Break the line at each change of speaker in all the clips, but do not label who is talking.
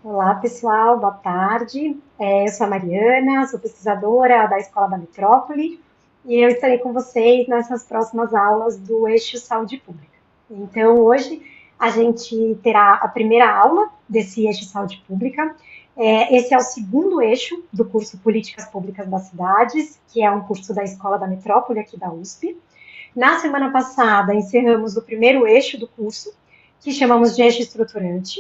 Olá, pessoal, boa tarde. Eu sou a Mariana, sou pesquisadora da Escola da Metrópole e eu estarei com vocês nessas próximas aulas do Eixo Saúde Pública. Então, hoje a gente terá a primeira aula desse Eixo Saúde Pública. Esse é o segundo eixo do curso Políticas Públicas das Cidades, que é um curso da Escola da Metrópole aqui da USP. Na semana passada, encerramos o primeiro eixo do curso, que chamamos de eixo estruturante.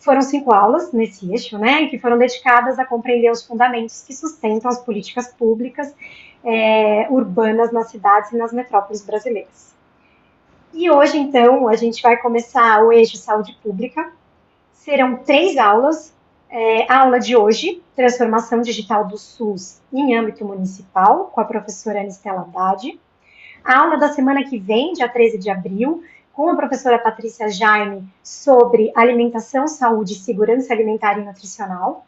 Foram 5 aulas nesse eixo, né, que foram dedicadas a compreender os fundamentos que sustentam as políticas públicas urbanas nas cidades e nas metrópoles brasileiras. E hoje, então, a gente vai começar o eixo saúde pública. Serão 3 aulas. A aula de hoje, Transformação Digital do SUS em âmbito municipal, com a professora Anistela Haddad. A aula da semana que vem, dia 13 de abril, com a professora Patrícia Jaime, sobre alimentação, saúde, segurança alimentar e nutricional.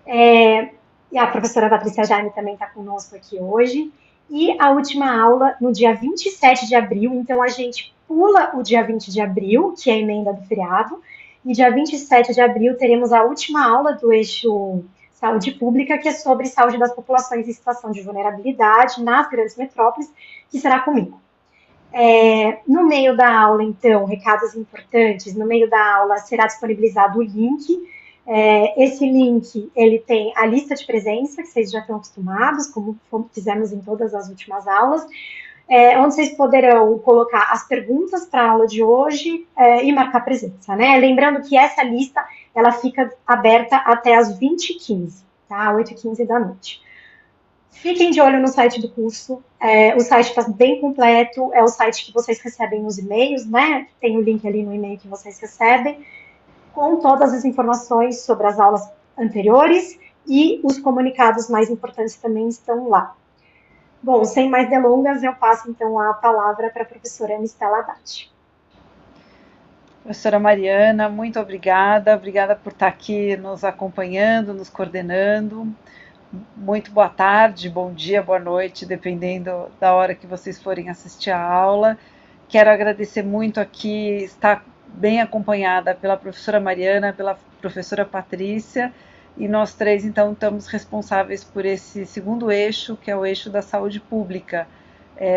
E a professora Patrícia Jaime também está conosco aqui hoje. E a última aula no dia 27 de abril, então a gente pula o dia 20 de abril, que é a emenda do feriado, e dia 27 de abril teremos a última aula do eixo Saúde Pública, que é sobre saúde das populações em situação de vulnerabilidade nas grandes metrópoles, que será comigo. No meio da aula, então, recados importantes, no meio da aula será disponibilizado o link. Esse link, ele tem a lista de presença, que vocês já estão acostumados, como fizemos em todas as últimas aulas, onde vocês poderão colocar as perguntas para a aula de hoje e marcar presença, né? Lembrando que essa lista, ela fica aberta até as 20h15, tá? 8h15 da noite. Fiquem de olho no site do curso, o site está bem completo, é o site que vocês recebem nos e-mails, né? Tem o link ali no e-mail que vocês recebem, com todas as informações sobre as aulas anteriores e os comunicados mais importantes também estão lá. Bom, sem mais delongas, eu passo então a palavra para a professora Anistela Haddad.
Professora Mariana, muito obrigada por estar aqui nos acompanhando, nos coordenando. Muito boa tarde, bom dia, boa noite, dependendo da hora que vocês forem assistir a aula. Quero agradecer muito aqui, estar bem acompanhada pela professora Mariana, pela professora Patrícia, e nós três, então, estamos responsáveis por esse segundo eixo, que é o eixo da saúde pública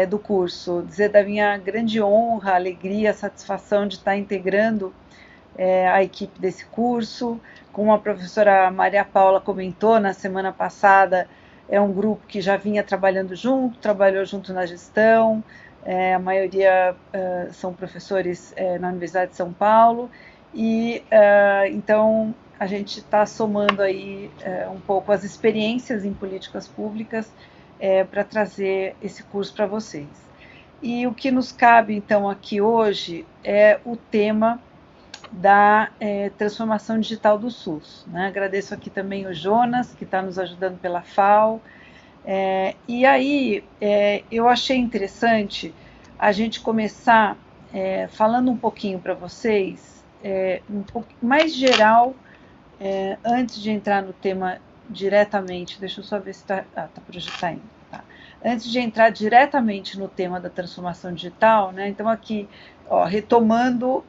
do curso. Dizer da minha grande honra, alegria, satisfação de estar integrando a equipe desse curso. Como a professora Maria Paula comentou na semana passada, é um grupo que já vinha trabalhando junto, trabalhou junto na gestão, a maioria são professores na Universidade de São Paulo, e então a gente está somando aí um pouco as experiências em políticas públicas para trazer esse curso para vocês. E o que nos cabe então aqui hoje é o tema da transformação digital do SUS, né? Agradeço aqui também o Jonas, que está nos ajudando pela FAO. E aí eu achei interessante a gente começar falando um pouquinho para vocês, um pouco mais geral, antes de entrar no tema diretamente. Deixa eu só ver se está projetando. Tá. Antes de entrar diretamente no tema da transformação digital, né? Então aqui, retomando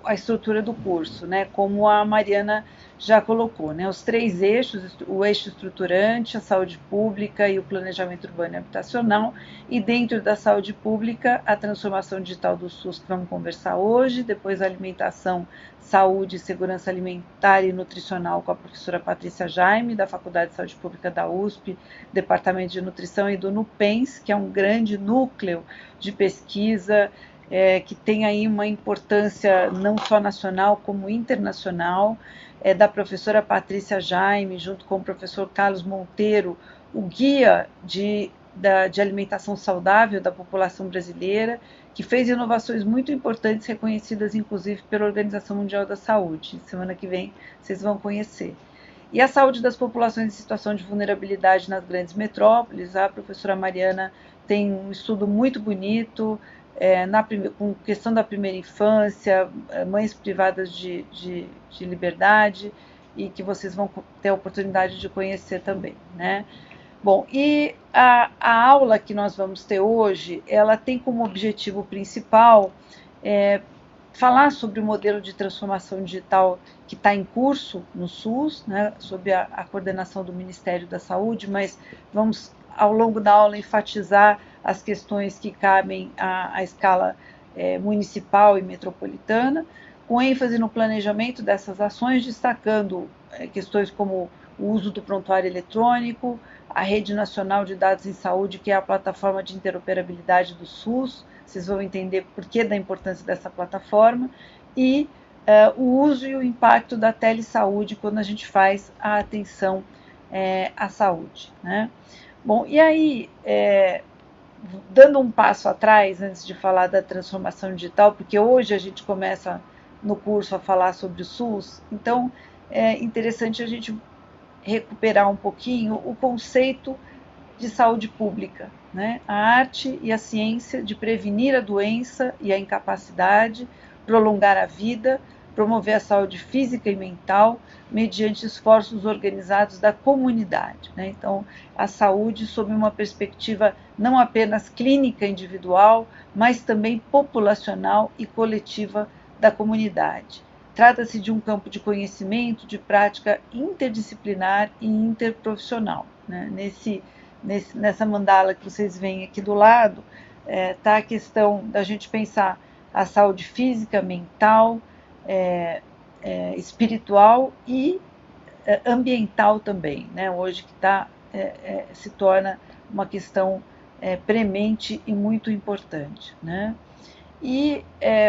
a estrutura do curso, né? Como a Mariana já colocou, né? Os 3 eixos, o eixo estruturante, a saúde pública e o planejamento urbano e habitacional, e dentro da saúde pública, a transformação digital do SUS, que vamos conversar hoje, depois a alimentação, saúde, segurança alimentar e nutricional com a professora Patrícia Jaime, da Faculdade de Saúde Pública da USP, Departamento de Nutrição, e do NUPENS, que é um grande núcleo de pesquisa, que tem aí uma importância não só nacional como internacional, da professora Patrícia Jaime, junto com o professor Carlos Monteiro, o guia de alimentação saudável da população brasileira, que fez inovações muito importantes, reconhecidas inclusive pela Organização Mundial da Saúde. Semana que vem vocês vão conhecer. E a saúde das populações em situação de vulnerabilidade nas grandes metrópoles. A professora Mariana tem um estudo muito bonito, com questão da primeira infância, mães privadas de liberdade, e que vocês vão ter a oportunidade de conhecer também, né? Bom, e a aula que nós vamos ter hoje, ela tem como objetivo principal falar sobre o modelo de transformação digital que está em curso no SUS, né, sob a coordenação do Ministério da Saúde, mas vamos, ao longo da aula, enfatizar as questões que cabem à escala municipal e metropolitana, com ênfase no planejamento dessas ações, destacando questões como o uso do prontuário eletrônico, a Rede Nacional de Dados em Saúde, que é a plataforma de interoperabilidade do SUS, vocês vão entender por que da importância dessa plataforma, e o uso e o impacto da telesaúde quando a gente faz a atenção à saúde, né? Bom, e aí, dando um passo atrás, antes de falar da transformação digital, porque hoje a gente começa no curso a falar sobre o SUS, então é interessante a gente recuperar um pouquinho o conceito de saúde pública, né? A arte e a ciência de prevenir a doença e a incapacidade, prolongar a vida, promover a saúde física e mental, mediante esforços organizados da comunidade, né? Então, a saúde sob uma perspectiva não apenas clínica individual, mas também populacional e coletiva da comunidade. Trata-se de um campo de conhecimento, de prática interdisciplinar e interprofissional, né? Nessa mandala que vocês veem aqui do lado, está a questão da gente pensar a saúde física, mental, espiritual e ambiental também, né? Hoje que se torna uma questão premente e muito importante, né? E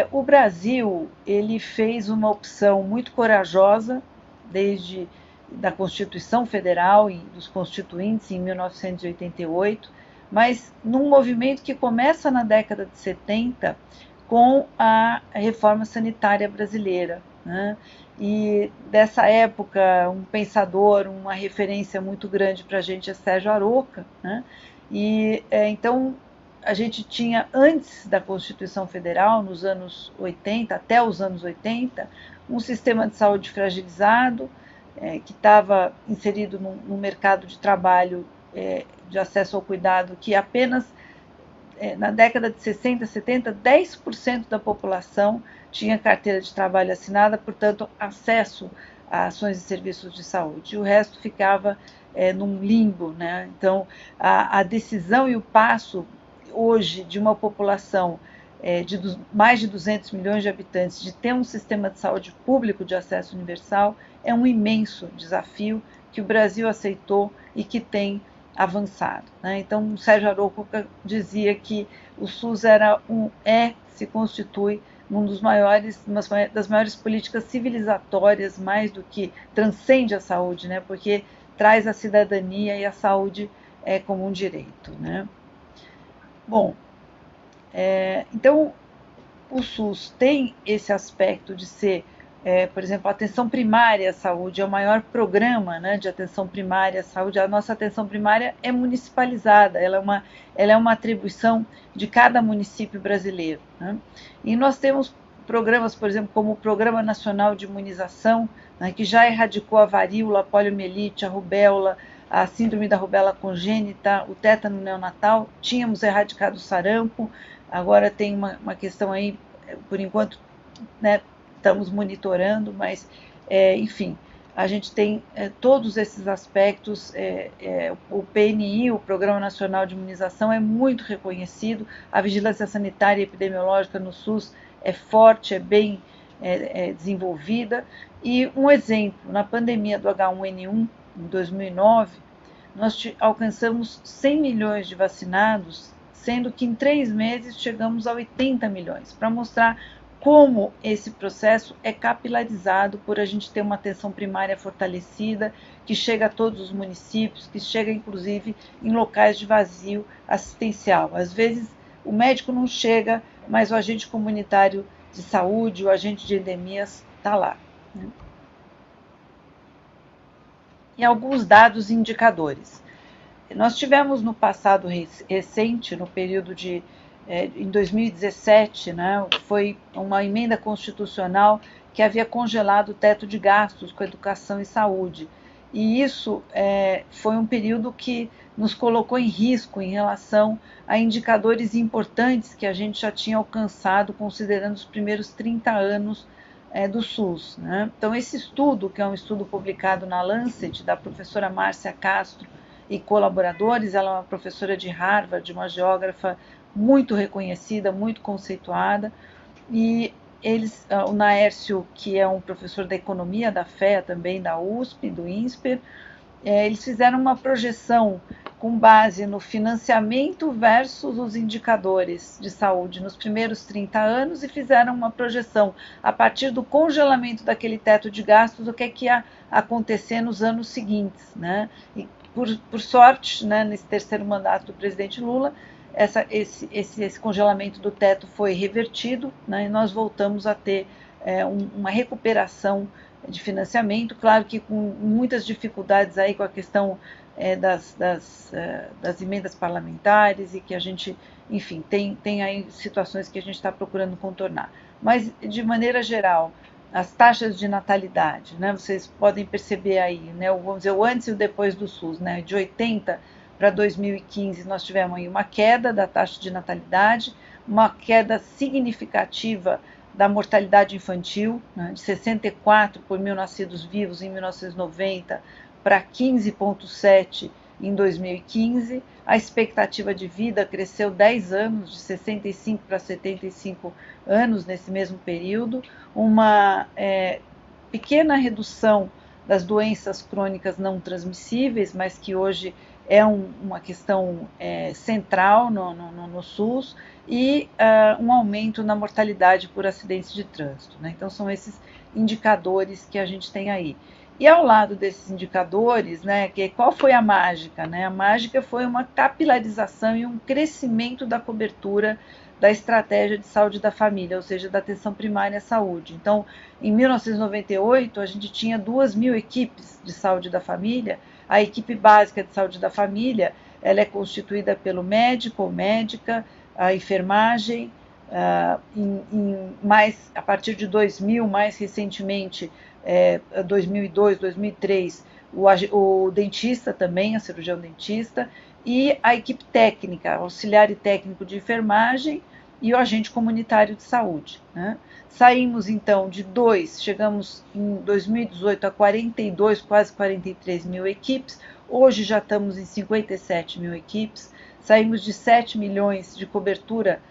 o Brasil, ele fez uma opção muito corajosa, desde da Constituição Federal e dos Constituintes em 1988, mas num movimento que começa na década de 70 com a reforma sanitária brasileira, né? E dessa época, um pensador, uma referência muito grande para a gente é Sérgio Aroca, né? E então a gente tinha, antes da Constituição Federal, nos anos 80, até os anos 80, um sistema de saúde fragilizado, que estava inserido num mercado de trabalho de acesso ao cuidado que apenas na década de 60, 70, 10% da população tinha carteira de trabalho assinada, portanto, acesso a ações e serviços de saúde. O resto ficava num limbo, né? Então, a decisão e o passo hoje de uma população de mais de 200 milhões de habitantes de ter um sistema de saúde público de acesso universal é um imenso desafio que o Brasil aceitou e que tem avançado, né? Então, o Sérgio Aroca dizia que o SUS se constitui uma das maiores políticas civilizatórias, mais do que transcende a saúde, né? Porque traz a cidadania e a saúde como um direito, né? Bom, então o SUS tem esse aspecto de ser, por exemplo, a atenção primária à saúde é o maior programa, né, de atenção primária à saúde. A nossa atenção primária é municipalizada, ela é uma atribuição de cada município brasileiro, né? E nós temos programas, por exemplo, como o Programa Nacional de Imunização, né, que já erradicou a varíola, a poliomielite, a rubéola, a síndrome da rubéola congênita, o tétano neonatal. Tínhamos erradicado o sarampo, agora tem uma questão aí, por enquanto, né, estamos monitorando, mas, enfim, a gente tem todos esses aspectos. O PNI, o Programa Nacional de Imunização, é muito reconhecido, a vigilância sanitária e epidemiológica no SUS é forte, é bem desenvolvida. E um exemplo, na pandemia do H1N1, em 2009, nós alcançamos 100 milhões de vacinados, sendo que em 3 meses chegamos a 80 milhões, para mostrar como esse processo é capilarizado por a gente ter uma atenção primária fortalecida, que chega a todos os municípios, que chega inclusive em locais de vazio assistencial. Às vezes o médico não chega, mas o agente comunitário de saúde, o agente de endemias está lá, né? E alguns dados e indicadores. Nós tivemos no passado recente, no período em 2017, né, foi uma emenda constitucional que havia congelado o teto de gastos com educação e saúde. e isso foi um período que nos colocou em risco em relação a indicadores importantes que a gente já tinha alcançado considerando os primeiros 30 anos do SUS, né? Então, esse estudo, que é um estudo publicado na Lancet, da professora Márcia Castro e colaboradores, ela é uma professora de Harvard, uma geógrafa muito reconhecida, muito conceituada, e o Naércio, que é um professor da economia da FEA, também da USP, do INSPER, eles fizeram uma projeção com base no financiamento versus os indicadores de saúde nos primeiros 30 anos e fizeram uma projeção a partir do congelamento daquele teto de gastos, o que ia acontecer nos anos seguintes, né? E por sorte, né, nesse terceiro mandato do presidente Lula, esse congelamento do teto foi revertido, né, e nós voltamos a ter uma recuperação de financiamento, claro que com muitas dificuldades aí com a questão das emendas parlamentares e que a gente, enfim, tem aí situações que a gente está procurando contornar. Mas, de maneira geral, as taxas de natalidade, né, vocês podem perceber aí, né, vamos dizer, o antes e o depois do SUS, né, de 80 para 2015 nós tivemos aí uma queda da taxa de natalidade, uma queda significativa da mortalidade infantil, né, de 64 por mil nascidos vivos em 1990 para 15,7 em 2015. A expectativa de vida cresceu 10 anos, de 65 para 75 anos nesse mesmo período. Uma pequena redução das doenças crônicas não transmissíveis, mas que hoje é uma questão central no SUS, e um aumento na mortalidade por acidentes de trânsito, né? Então, são esses indicadores que a gente tem aí. E ao lado desses indicadores, né, qual foi a mágica? Né? A mágica foi uma capilarização e um crescimento da cobertura da estratégia de saúde da família, ou seja, da atenção primária à saúde. Então, em 1998, a gente tinha 2.000 equipes de saúde da família. A equipe básica de saúde da família, ela é constituída pelo médico ou médica, a enfermagem, mais a partir de 2000, mais recentemente, 2002, 2003, o dentista também, a cirurgião dentista, e a equipe técnica, auxiliar e técnico de enfermagem e o agente comunitário de saúde, né? Saímos então de 2, chegamos em 2018 a 42, quase 43 mil equipes, hoje já estamos em 57 mil equipes, saímos de 7 milhões de cobertura,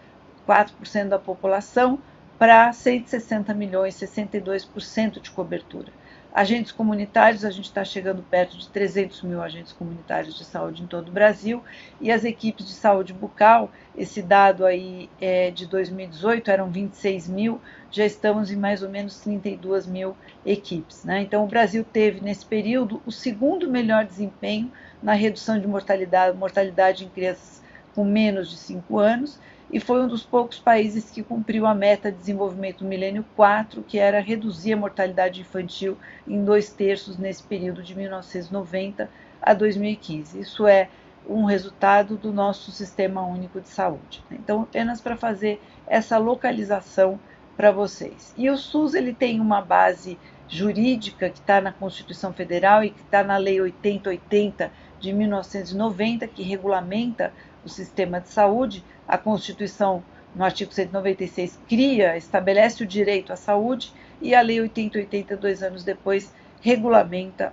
4% da população, para 160 milhões, 62% de cobertura. Agentes comunitários, a gente está chegando perto de 300 mil agentes comunitários de saúde em todo o Brasil, e as equipes de saúde bucal, esse dado aí de 2018 eram 26 mil, já estamos em mais ou menos 32 mil equipes, né? Então, o Brasil teve, nesse período, o segundo melhor desempenho na redução de mortalidade em crianças com menos de 5 anos, e foi um dos poucos países que cumpriu a meta de desenvolvimento do milênio 4, que era reduzir a mortalidade infantil em 2/3 nesse período de 1990 a 2015. Isso é um resultado do nosso Sistema Único de Saúde. Então, apenas para fazer essa localização para vocês. E o SUS ele tem uma base jurídica que está na Constituição Federal e que está na Lei 8080 de 1990, que regulamenta o sistema de saúde. A Constituição, no artigo 196, estabelece o direito à saúde, e a Lei 8080, 2 anos depois, regulamenta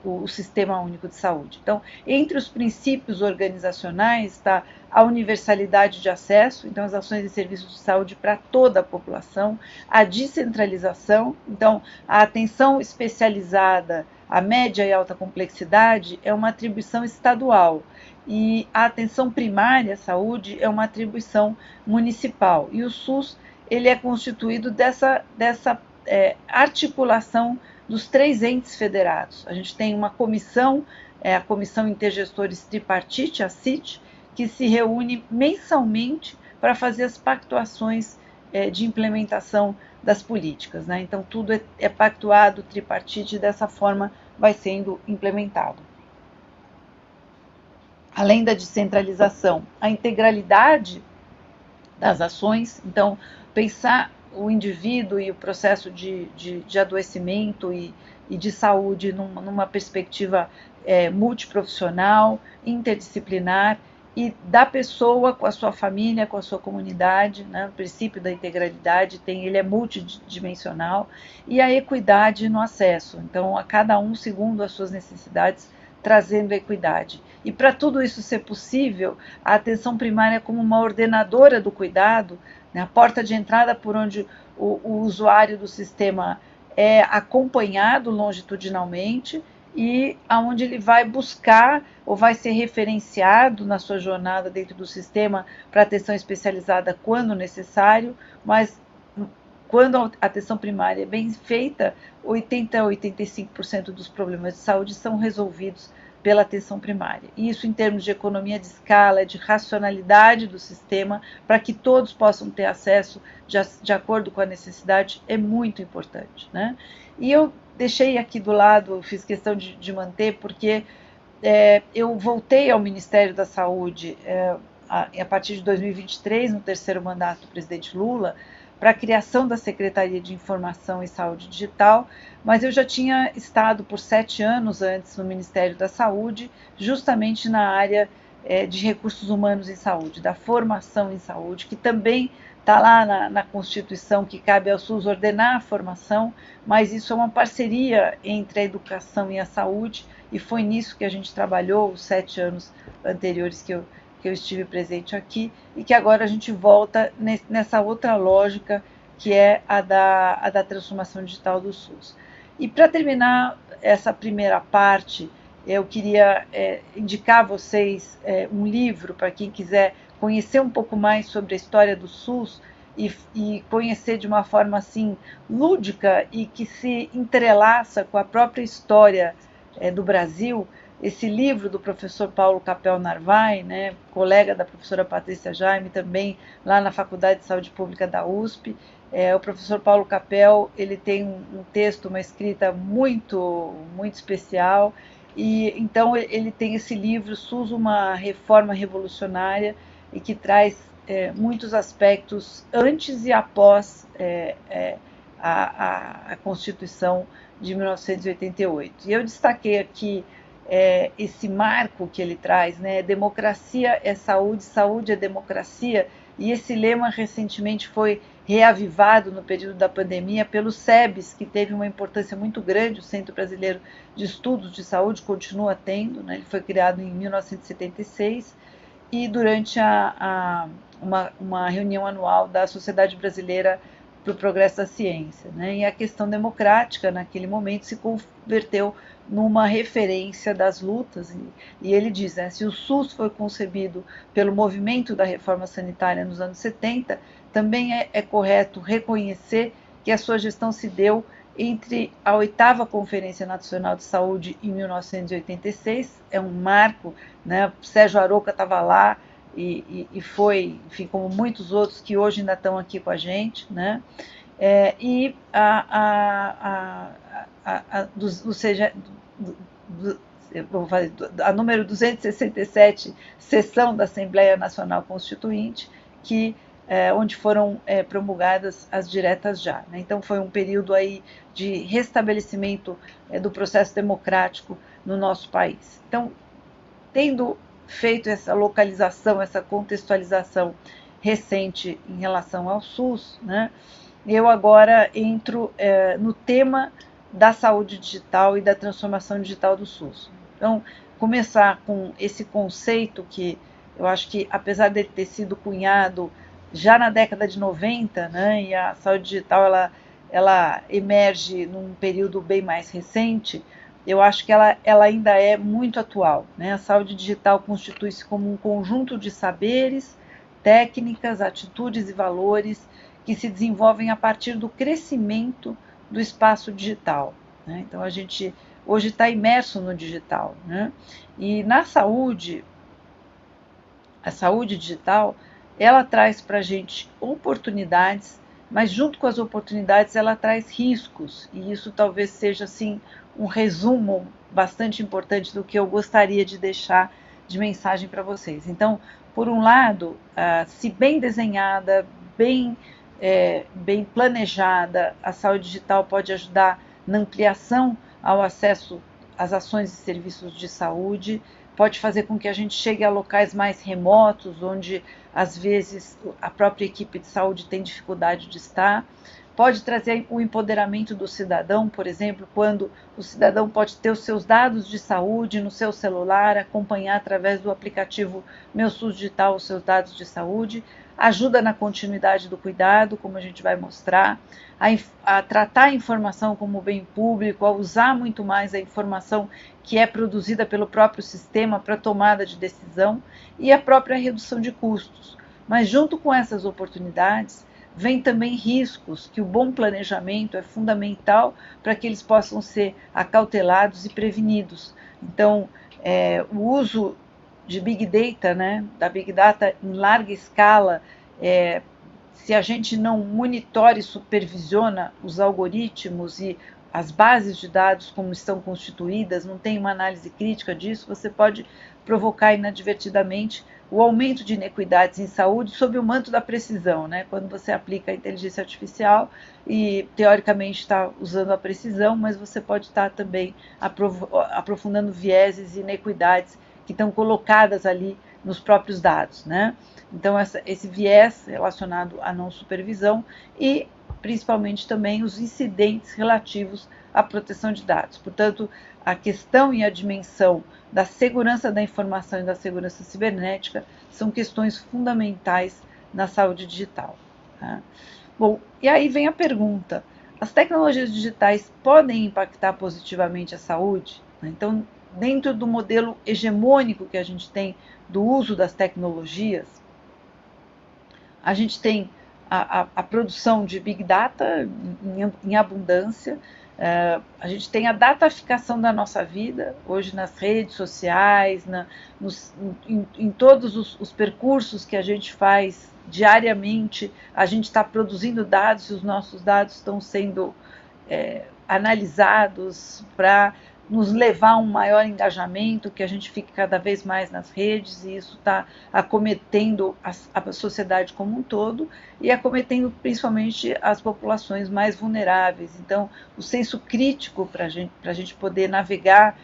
o Sistema Único de Saúde. Então, entre os princípios organizacionais está a universalidade de acesso, então as ações e serviços de saúde para toda a população, a descentralização, então a atenção especializada, a média e alta complexidade é uma atribuição estadual, e a atenção primária à saúde é uma atribuição municipal. E o SUS ele é constituído dessa articulação dos 3 entes federados. A gente tem uma comissão, a Comissão Intergestores Tripartite, a CIT, que se reúne mensalmente para fazer as pactuações de implementação das políticas, né? Então, tudo é pactuado, tripartite, e dessa forma vai sendo implementado. Além da descentralização, a integralidade das ações, então, pensar o indivíduo e o processo de adoecimento e de saúde numa perspectiva multiprofissional, interdisciplinar, e da pessoa com a sua família, com a sua comunidade, né? O princípio da integralidade ele é multidimensional, e a equidade no acesso, então a cada um segundo as suas necessidades, trazendo equidade. E para tudo isso ser possível, a atenção primária como uma ordenadora do cuidado, né? A porta de entrada por onde o usuário do sistema é acompanhado longitudinalmente, e aonde ele vai buscar ou vai ser referenciado na sua jornada dentro do sistema para atenção especializada quando necessário, mas quando a atenção primária é bem feita, 80 a 85% dos problemas de saúde são resolvidos pela atenção primária. E isso, em termos de economia de escala, de racionalidade do sistema, para que todos possam ter acesso de acordo com a necessidade, é muito importante, né? E eu deixei aqui do lado, fiz questão de manter, porque eu voltei ao Ministério da Saúde a partir de 2023, no terceiro mandato do presidente Lula, para a criação da Secretaria de Informação e Saúde Digital, mas eu já tinha estado por 7 anos antes no Ministério da Saúde, justamente na área de recursos humanos em saúde, da formação em saúde, que também está lá na Constituição, que cabe ao SUS ordenar a formação, mas isso é uma parceria entre a educação e a saúde, e foi nisso que a gente trabalhou os 7 anos anteriores que eu estive presente aqui, e que agora a gente volta nessa outra lógica, que é a da transformação digital do SUS. E para terminar essa primeira parte, eu queria indicar a vocês um livro para quem quiser conhecer um pouco mais sobre a história do SUS e conhecer de uma forma assim lúdica e que se entrelaça com a própria história do Brasil. Esse livro do professor Paulo Capel Narvay, né, colega da professora Patrícia Jaime, também lá na Faculdade de Saúde Pública da USP. O professor Paulo Capel, ele tem um texto, uma escrita muito, muito especial, e então ele tem esse livro, SUS, uma reforma revolucionária, e que traz muitos aspectos antes e após a Constituição de 1988. E eu destaquei aqui esse marco que ele traz, né? Democracia é saúde, saúde é democracia, e esse lema recentemente foi reavivado no período da pandemia pelo SEBS, que teve uma importância muito grande. O Centro Brasileiro de Estudos de Saúde continua tendo, né? Ele foi criado em 1976, e durante uma reunião anual da Sociedade Brasileira para o Progresso da Ciência, né? E a questão democrática, naquele momento, se converteu numa referência das lutas, e ele diz, né, se o SUS foi concebido pelo movimento da reforma sanitária nos anos 70, também é correto reconhecer que a sua gestão se deu entre a 8ª Conferência Nacional de Saúde em 1986, é um marco, né? Sérgio Arouca estava lá, e foi, enfim, como muitos outros que hoje ainda estão aqui com a gente, né? E a número 267 sessão da Assembleia Nacional Constituinte, onde foram promulgadas as diretas já, né? Então foi um período aí de restabelecimento do processo democrático no nosso país. Então, tendo feito essa localização, essa contextualização recente em relação ao SUS, né, eu agora entro no tema da saúde digital e da transformação digital do SUS. Então, começar com esse conceito que eu acho que, apesar de ter sido cunhado já na década de 90, né, e a saúde digital ela emerge num período bem mais recente, eu acho que ela ainda é muito atual, né? A saúde digital constitui-se como um conjunto de saberes, técnicas, atitudes e valores que se desenvolvem a partir do crescimento do espaço digital, né? Então, a gente hoje está imerso no digital, né? E na saúde, a saúde digital, ela traz para a gente oportunidades, mas junto com as oportunidades ela traz riscos, e isso talvez seja assim um resumo bastante importante do que eu gostaria de deixar de mensagem para vocês. Então, por um lado, se bem desenhada, bem bem planejada, a saúde digital pode ajudar na ampliação ao acesso às ações e serviços de saúde, pode fazer com que a gente chegue a locais mais remotos, onde às vezes a própria equipe de saúde tem dificuldade de estar. Pode trazer o empoderamento do cidadão, por exemplo, quando o cidadão pode ter os seus dados de saúde no seu celular, acompanhar através do aplicativo Meu SUS Digital os seus dados de saúde, ajuda na continuidade do cuidado, como a gente vai mostrar, a tratar a informação como bem público, a usar muito mais a informação que é produzida pelo próprio sistema para tomada de decisão e a própria redução de custos. Mas junto com essas oportunidades, vem também riscos, que o bom planejamento é fundamental para que eles possam ser acautelados e prevenidos. Então, o uso de Big Data, né, da Big Data em larga escala, se a gente não monitora e supervisiona os algoritmos e as bases de dados como estão constituídas, não tem uma análise crítica disso, você pode provocar inadvertidamente o aumento de inequidades em saúde sob o manto da precisão, né? Quando você aplica a inteligência artificial e teoricamente está usando a precisão, mas você pode estar também aprofundando vieses e inequidades que estão colocadas ali nos próprios dados, né? Então, esse viés relacionado à não supervisão e, principalmente, também os incidentes relativos à proteção de dados. Portanto, a questão e a dimensão da segurança da informação e da segurança cibernética são questões fundamentais na saúde digital. Tá? Bom, e aí vem a pergunta: as tecnologias digitais podem impactar positivamente a saúde? Então, dentro do modelo hegemônico que a gente tem do uso das tecnologias, a gente tem a produção de Big Data em abundância, a gente tem a dataficação da nossa vida, hoje nas redes sociais, em todos os percursos que a gente faz diariamente, a gente está produzindo dados e os nossos dados estão sendo analisados para nos levar a um maior engajamento, que a gente fique cada vez mais nas redes, e isso está acometendo a sociedade como um todo e acometendo principalmente as populações mais vulneráveis. Então, o senso crítico para a gente poder navegar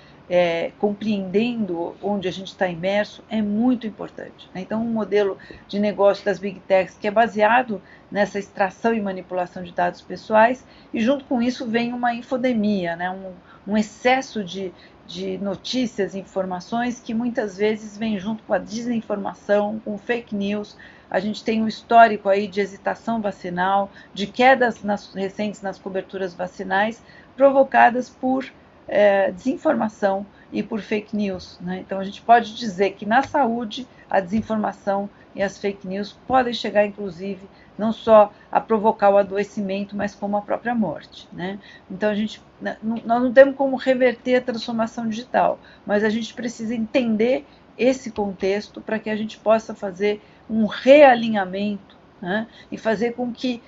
compreendendo onde a gente está imerso é muito importante. Né? Então, um modelo de negócio das Big Techs que é baseado nessa extração e manipulação de dados pessoais, e junto com isso vem uma infodemia, né? um excesso de notícias e informações que muitas vezes vem junto com a desinformação, com fake news. A gente tem um histórico aí de hesitação vacinal, de quedas recentes nas coberturas vacinais, provocadas por desinformação e por fake news. Né? Então a gente pode dizer que na saúde a desinformação e as fake news podem chegar, inclusive, não só a provocar o adoecimento, mas como a própria morte. Né? Então nós não temos como reverter a transformação digital, mas a gente precisa entender esse contexto para que a gente possa fazer um realinhamento, né? E fazer com que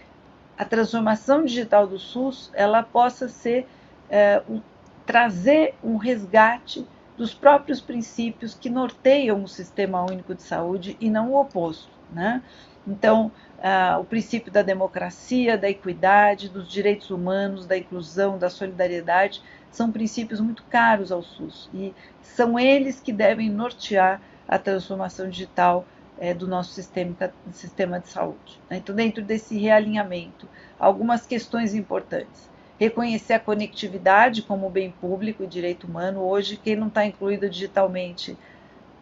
a transformação digital do SUS ela possa ser trazer um resgate dos próprios princípios que norteiam o Sistema Único de Saúde e não o oposto. Né? Então, o princípio da democracia, da equidade, dos direitos humanos, da inclusão, da solidariedade, são princípios muito caros ao SUS e são eles que devem nortear a transformação digital do nosso sistema de saúde. Então, dentro desse realinhamento, algumas questões importantes. Reconhecer a conectividade como bem público e direito humano. Hoje, quem não está incluído digitalmente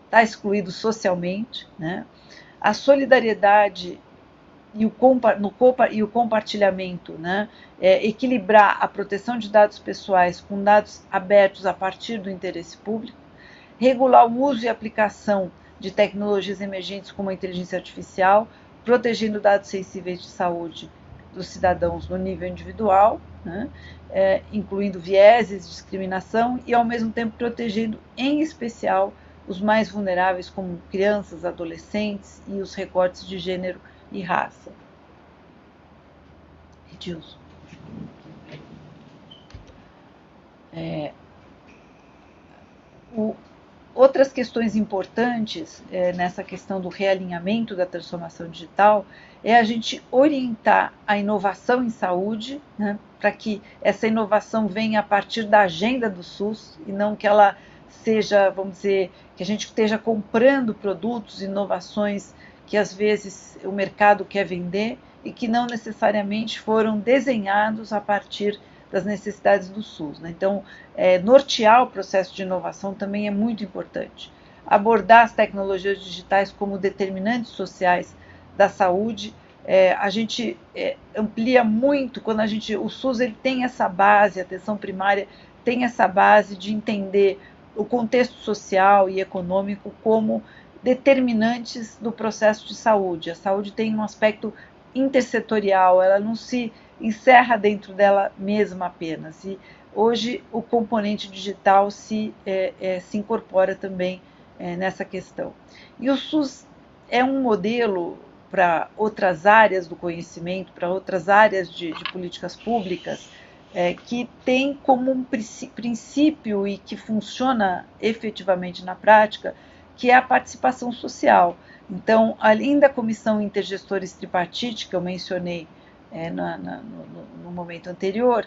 está excluído socialmente. Né? A solidariedade e o compartilhamento, né? Equilibrar a proteção de dados pessoais com dados abertos a partir do interesse público. Regular o uso e aplicação de tecnologias emergentes como a inteligência artificial, protegendo dados sensíveis de saúde dos cidadãos no nível individual, né? Incluindo vieses, discriminação e, ao mesmo tempo, protegendo, em especial, os mais vulneráveis, como crianças, adolescentes e os recortes de gênero e raça. Edilson. Outras questões importantes nessa questão do realinhamento da transformação digital é a gente orientar a inovação em saúde, né, para que essa inovação venha a partir da agenda do SUS e não que ela seja, vamos dizer, que a gente esteja comprando produtos, inovações que às vezes o mercado quer vender e que não necessariamente foram desenhados a partir das necessidades do SUS, né? Então, nortear o processo de inovação também é muito importante. Abordar as tecnologias digitais como determinantes sociais da saúde, a gente amplia muito quando o SUS ele tem essa base, a atenção primária tem essa base de entender o contexto social e econômico como determinantes do processo de saúde. A saúde tem um aspecto intersetorial, ela não se encerra dentro dela mesma apenas. E hoje o componente digital se incorpora também nessa questão. E o SUS é um modelo para outras áreas do conhecimento, para outras áreas de políticas públicas, que tem como um princípio e que funciona efetivamente na prática, que é a participação social. Então, além da comissão intergestores tripartite, que eu mencionei no momento anterior,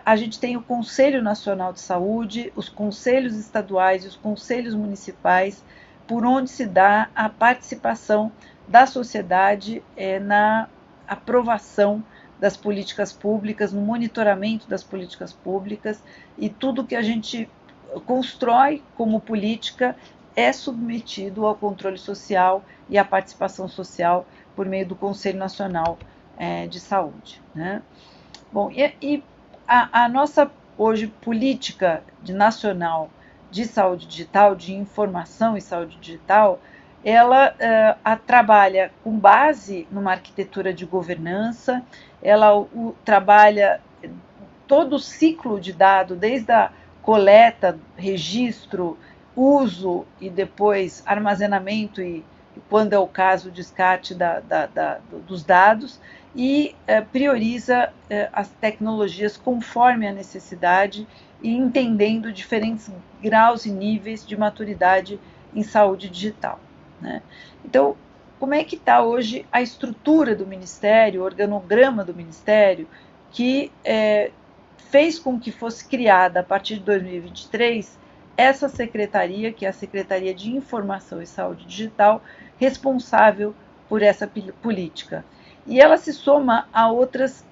a gente tem o Conselho Nacional de Saúde, os conselhos estaduais e os conselhos municipais, por onde se dá a participação da sociedade na aprovação das políticas públicas, no monitoramento das políticas públicas, e tudo que a gente constrói como política é submetido ao controle social e à participação social por meio do Conselho Nacional de Saúde, né? Bom, e a nossa hoje política nacional de saúde digital, de informação e saúde digital, ela trabalha com base numa arquitetura de governança, ela trabalha todo o ciclo de dado, desde a coleta, registro, uso e depois armazenamento e quando é o caso, o descarte dos dados, e prioriza as tecnologias conforme a necessidade e entendendo diferentes graus e níveis de maturidade em saúde digital, né? Então, como é que está hoje a estrutura do Ministério, o organograma do Ministério, que fez com que fosse criada, a partir de 2023, essa secretaria, que é a Secretaria de Informação e Saúde Digital, responsável por essa política. E ela se soma a outras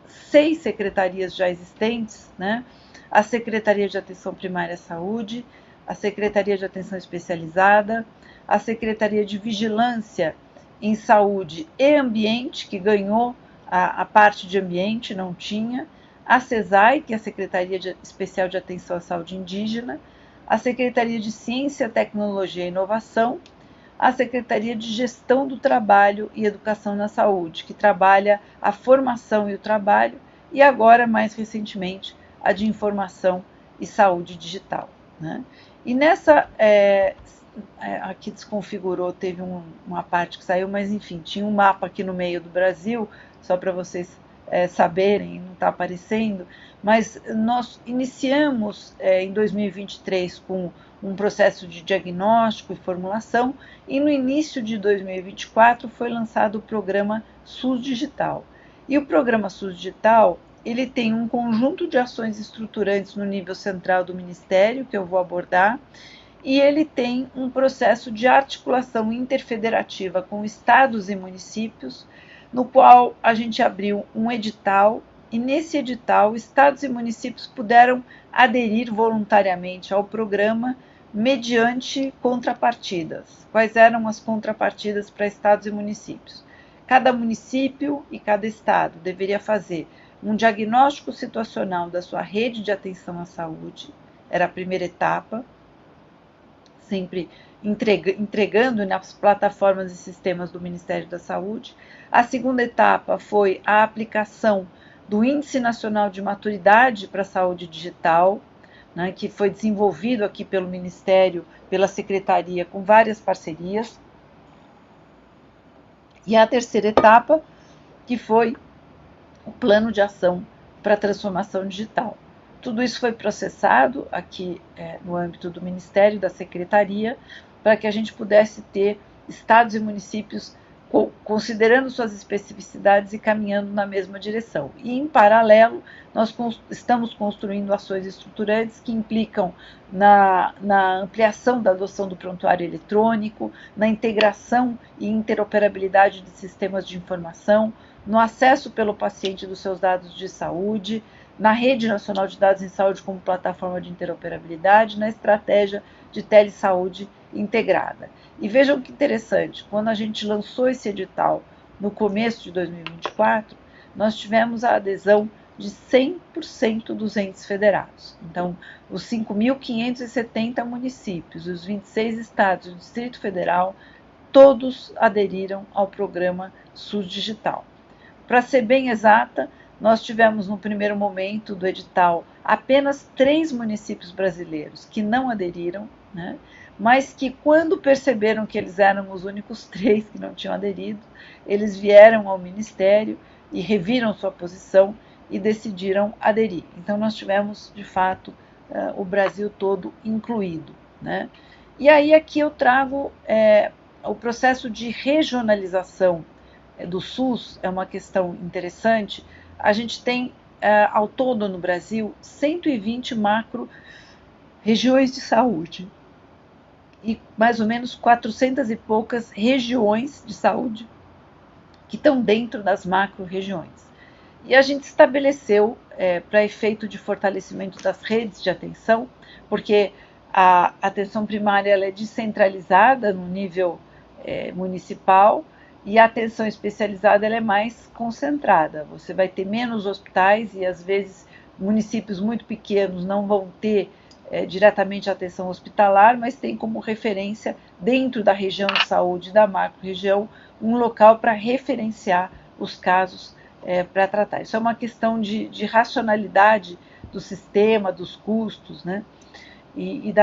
6 secretarias já existentes, né? A Secretaria de Atenção Primária à Saúde, a Secretaria de Atenção Especializada, a Secretaria de Vigilância em Saúde e Ambiente, que ganhou a parte de ambiente, não tinha, a CESAI, que é a Secretaria Especial de Atenção à Saúde Indígena, a Secretaria de Ciência, Tecnologia e Inovação, a Secretaria de Gestão do Trabalho e Educação na Saúde, que trabalha a formação e o trabalho, e agora, mais recentemente, a de Informação e Saúde Digital, né? E nessa, aqui desconfigurou, teve uma parte que saiu, mas enfim, tinha um mapa aqui no meio do Brasil, só para vocês saberem, não está aparecendo, mas nós iniciamos em 2023 com um processo de diagnóstico e formulação, e no início de 2024 foi lançado o programa SUS Digital. E o programa SUS Digital, ele tem um conjunto de ações estruturantes no nível central do Ministério, que eu vou abordar, e ele tem um processo de articulação interfederativa com estados e municípios, no qual a gente abriu um edital, e nesse edital, estados e municípios puderam aderir voluntariamente ao programa mediante contrapartidas. Quais eram as contrapartidas para estados e municípios? Cada município e cada estado deveria fazer um diagnóstico situacional da sua rede de atenção à saúde, era a primeira etapa, sempre entregando nas plataformas e sistemas do Ministério da Saúde. A segunda etapa foi a aplicação do Índice Nacional de Maturidade para a Saúde Digital, né, que foi desenvolvido aqui pelo Ministério, pela Secretaria, com várias parcerias. E a terceira etapa, que foi o Plano de Ação para a Transformação Digital. Tudo isso foi processado aqui no âmbito do Ministério, da Secretaria, para que a gente pudesse ter estados e municípios considerando suas especificidades e caminhando na mesma direção. E, em paralelo, nós estamos construindo ações estruturantes que implicam na ampliação da adoção do prontuário eletrônico, na integração e interoperabilidade de sistemas de informação, no acesso pelo paciente dos seus dados de saúde, na Rede Nacional de Dados em Saúde como plataforma de interoperabilidade, na estratégia de telesaúde integrada. E vejam que interessante, quando a gente lançou esse edital no começo de 2024, nós tivemos a adesão de 100% dos entes federados. Então, os 5.570 municípios, os 26 estados e o Distrito Federal, todos aderiram ao programa SUS Digital. Para ser bem exata, nós tivemos no primeiro momento do edital apenas 3 municípios brasileiros que não aderiram, né? Mas que quando perceberam que eles eram os únicos 3 que não tinham aderido, eles vieram ao Ministério e reviram sua posição e decidiram aderir. Então nós tivemos, de fato, o Brasil todo incluído, né? E aí aqui eu trago o processo de regionalização do SUS, é uma questão interessante. A gente tem, ao todo no Brasil, 120 macro-regiões de saúde e mais ou menos 400 e poucas regiões de saúde que estão dentro das macro-regiões. E a gente estabeleceu, para efeito de fortalecimento das redes de atenção, porque a atenção primária ela é descentralizada no nível municipal, e a atenção especializada ela é mais concentrada. Você vai ter menos hospitais e, às vezes, municípios muito pequenos não vão ter diretamente atenção hospitalar, mas tem como referência, dentro da região de saúde da macro-região, um local para referenciar os casos para tratar. Isso é uma questão de racionalidade do sistema, dos custos, né? E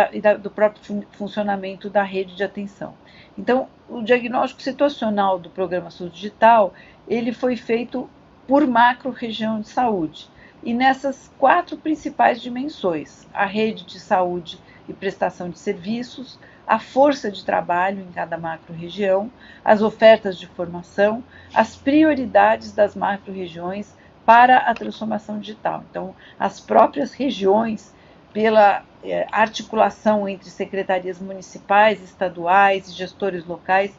do próprio funcionamento da rede de atenção. Então, o diagnóstico situacional do programa SUS Digital, ele foi feito por macro-região de saúde. E nessas 4 principais dimensões: a rede de saúde e prestação de serviços, a força de trabalho em cada macro-região, as ofertas de formação, as prioridades das macro-regiões para a transformação digital. Então, as próprias regiões, pela articulação entre secretarias municipais, estaduais e gestores locais,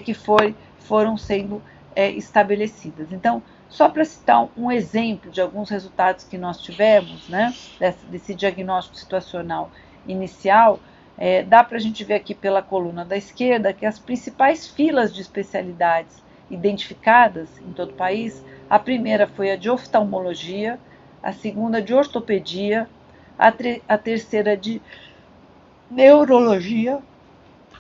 que foram sendo estabelecidas. Então, só para citar um exemplo de alguns resultados que nós tivemos, né, desse diagnóstico situacional inicial, dá para a gente ver aqui pela coluna da esquerda que as principais filas de especialidades identificadas em todo o país, a primeira foi a de oftalmologia, a segunda de ortopedia, a terceira de neurologia,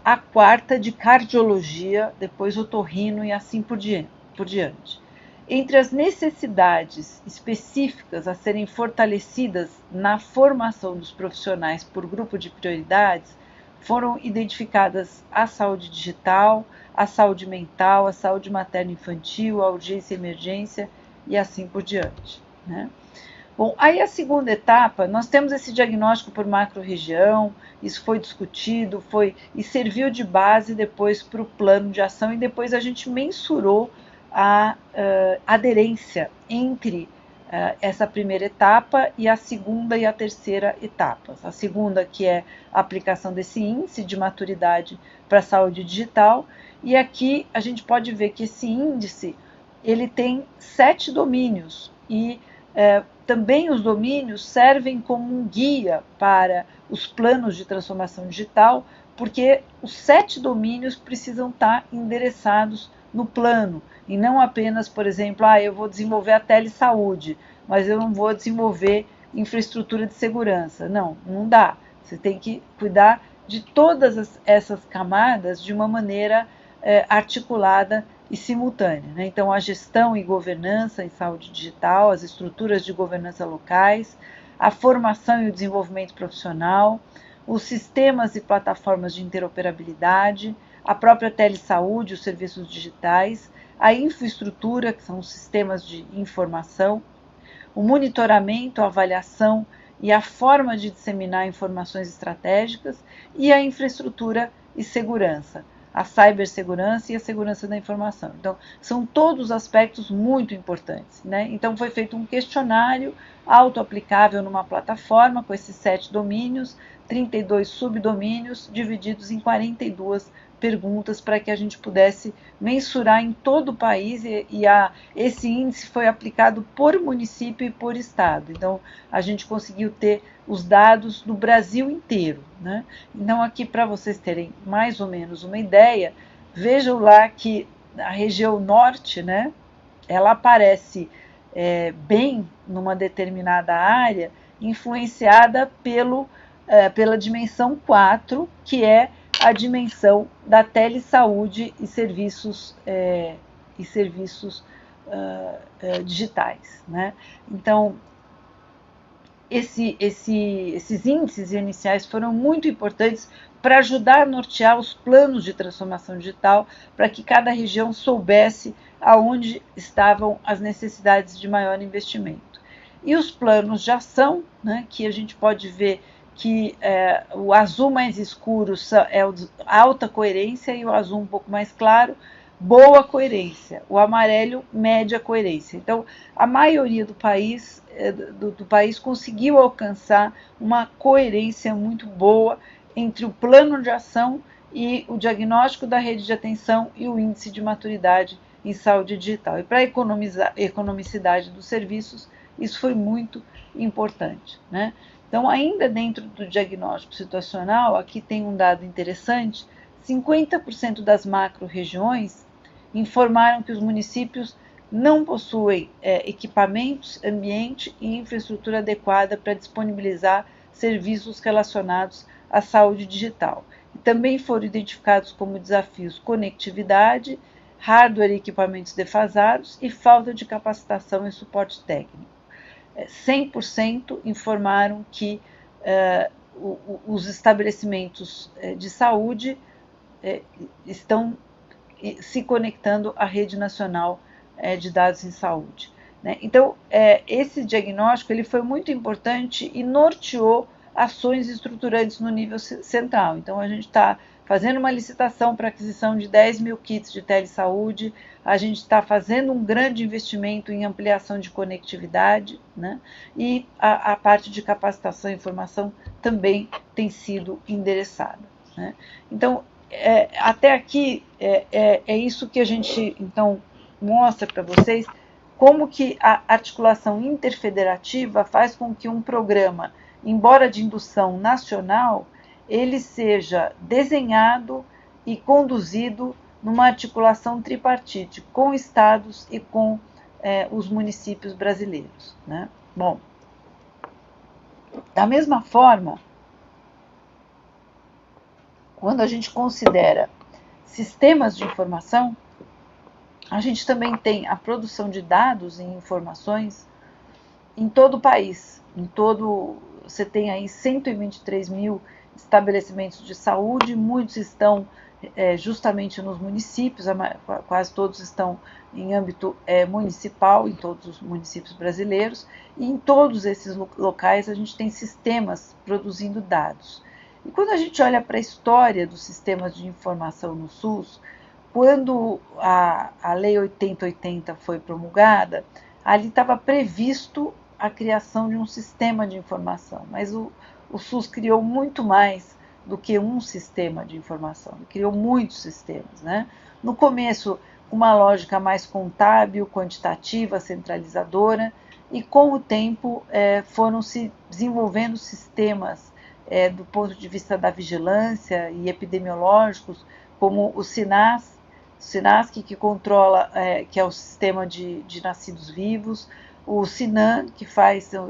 a quarta de cardiologia, depois otorrino e assim por diante. Entre as necessidades específicas a serem fortalecidas na formação dos profissionais por grupo de prioridades, foram identificadas a saúde digital, a saúde mental, a saúde materno-infantil, a urgência e emergência e assim por diante, né? Bom, aí a segunda etapa, nós temos esse diagnóstico por macro-região, isso foi discutido, e serviu de base depois para o plano de ação, e depois a gente mensurou a aderência entre essa primeira etapa e a segunda e a terceira etapas. A segunda, que é a aplicação desse índice de maturidade para a saúde digital, e aqui a gente pode ver que esse índice ele tem 7 domínios, e também os domínios servem como um guia para os planos de transformação digital, porque os 7 domínios precisam estar endereçados no plano, e não apenas, por exemplo, eu vou desenvolver a telesaúde, mas eu não vou desenvolver infraestrutura de segurança. Não dá. Você tem que cuidar de todas essas camadas de uma maneira articulada e simultânea, né? Então, a gestão e governança em saúde digital, as estruturas de governança locais, a formação e o desenvolvimento profissional, os sistemas e plataformas de interoperabilidade, a própria telesaúde, os serviços digitais, a infraestrutura, que são os sistemas de informação, o monitoramento, a avaliação e a forma de disseminar informações estratégicas e a infraestrutura e segurança, a cibersegurança e a segurança da informação. Então, são todos aspectos muito importantes, né? Então, foi feito um questionário auto-aplicável numa plataforma com esses 7 domínios, 32 subdomínios, divididos em 42 perguntas para que a gente pudesse mensurar em todo o país esse índice foi aplicado por município e por estado. Então, a gente conseguiu ter os dados do Brasil inteiro, né? Então, aqui para vocês terem mais ou menos uma ideia, vejam lá que a região norte, né, ela aparece bem numa determinada área, influenciada pela dimensão 4, que é a dimensão da telesaúde e serviços digitais, né? Então, esses índices iniciais foram muito importantes para ajudar a nortear os planos de transformação digital, para que cada região soubesse aonde estavam as necessidades de maior investimento. E os planos de ação, né, que a gente pode ver que o azul mais escuro é alta coerência e o azul um pouco mais claro, boa coerência, o amarelo, média coerência. Então, a maioria do país conseguiu alcançar uma coerência muito boa entre o plano de ação e o diagnóstico da rede de atenção e o índice de maturidade em saúde digital. E para a economicidade dos serviços, isso foi muito importante, né? Então, ainda dentro do diagnóstico situacional, aqui tem um dado interessante: 50% das macro-regiões informaram que os municípios não possuem equipamentos, ambiente e infraestrutura adequada para disponibilizar serviços relacionados à saúde digital. E também foram identificados como desafios conectividade, hardware e equipamentos defasados e falta de capacitação e suporte técnico. 100% informaram que os estabelecimentos de saúde estão se conectando à rede nacional de dados em saúde, né? Então, esse diagnóstico ele foi muito importante e norteou ações estruturantes no nível central. Então, a gente está fazendo uma licitação para aquisição de 10 mil kits de telesaúde, a gente está fazendo um grande investimento em ampliação de conectividade, né? E a parte de capacitação e informação também tem sido endereçada, né? Então, até aqui é isso que a gente então mostra para vocês como que a articulação interfederativa faz com que um programa, embora de indução nacional, ele seja desenhado e conduzido numa articulação tripartite com estados e com os municípios brasileiros, né? Bom, da mesma forma, quando a gente considera sistemas de informação, a gente também tem a produção de dados e informações em todo o país. Você tem aí 123 mil estabelecimentos de saúde, muitos estão justamente nos municípios, quase todos estão em âmbito municipal, em todos os municípios brasileiros, e em todos esses locais a gente tem sistemas produzindo dados. E quando a gente olha para a história dos sistemas de informação no SUS, quando a Lei 8080 foi promulgada, ali estava previsto a criação de um sistema de informação, mas o SUS criou muito mais do que um sistema de informação, ele criou muitos sistemas, né? No começo, uma lógica mais contábil, quantitativa, centralizadora, e com o tempo foram se desenvolvendo sistemas do ponto de vista da vigilância e epidemiológicos, como o SINASC, que controla, que é o sistema de nascidos vivos, o SINAM, que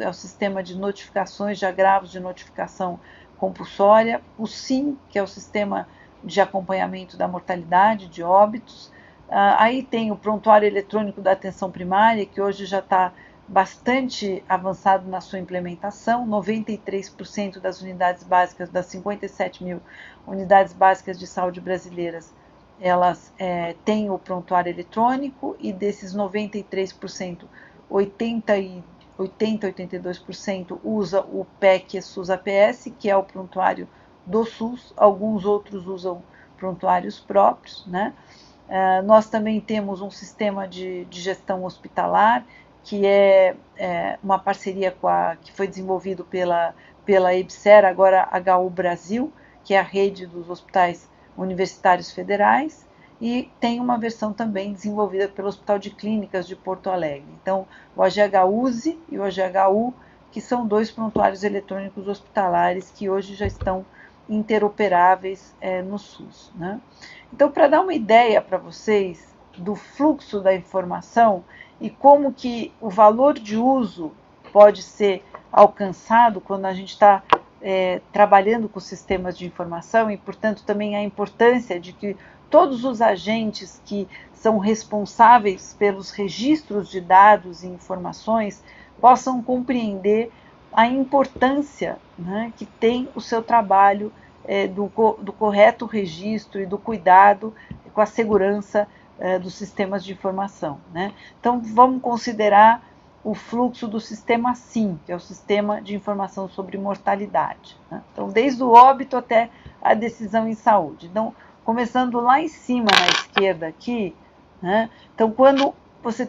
é o sistema de notificações de agravos de notificação compulsória, o SIM, que é o sistema de acompanhamento da mortalidade, de óbitos. Aí tem o prontuário eletrônico da atenção primária, que hoje já está bastante avançado na sua implementação. 93% das unidades básicas, das 57 mil unidades básicas de saúde brasileiras, elas têm o prontuário eletrônico, e desses 93%, 83% 80, 82% usa o PEC SUS-APS, que é o prontuário do SUS, alguns outros usam prontuários próprios, né? Nós também temos um sistema de gestão hospitalar, que é uma parceria que foi desenvolvido pela EBSER, agora HU Brasil, que é a rede dos hospitais universitários federais, e tem uma versão também desenvolvida pelo Hospital de Clínicas de Porto Alegre. Então, o AGHUSE e o AGHU, que são dois prontuários eletrônicos hospitalares que hoje já estão interoperáveis no SUS, né? Então, para dar uma ideia para vocês do fluxo da informação e como que o valor de uso pode ser alcançado quando a gente está trabalhando com sistemas de informação e, portanto, também a importância de que todos os agentes que são responsáveis pelos registros de dados e informações possam compreender a importância, né, que tem o seu trabalho do correto registro e do cuidado com a segurança dos sistemas de informação, né? Então, vamos considerar o fluxo do sistema SIM, que é o Sistema de Informação sobre Mortalidade, né? Então, desde o óbito até a decisão em saúde. Então, começando lá em cima, na esquerda aqui, né? Então, quando você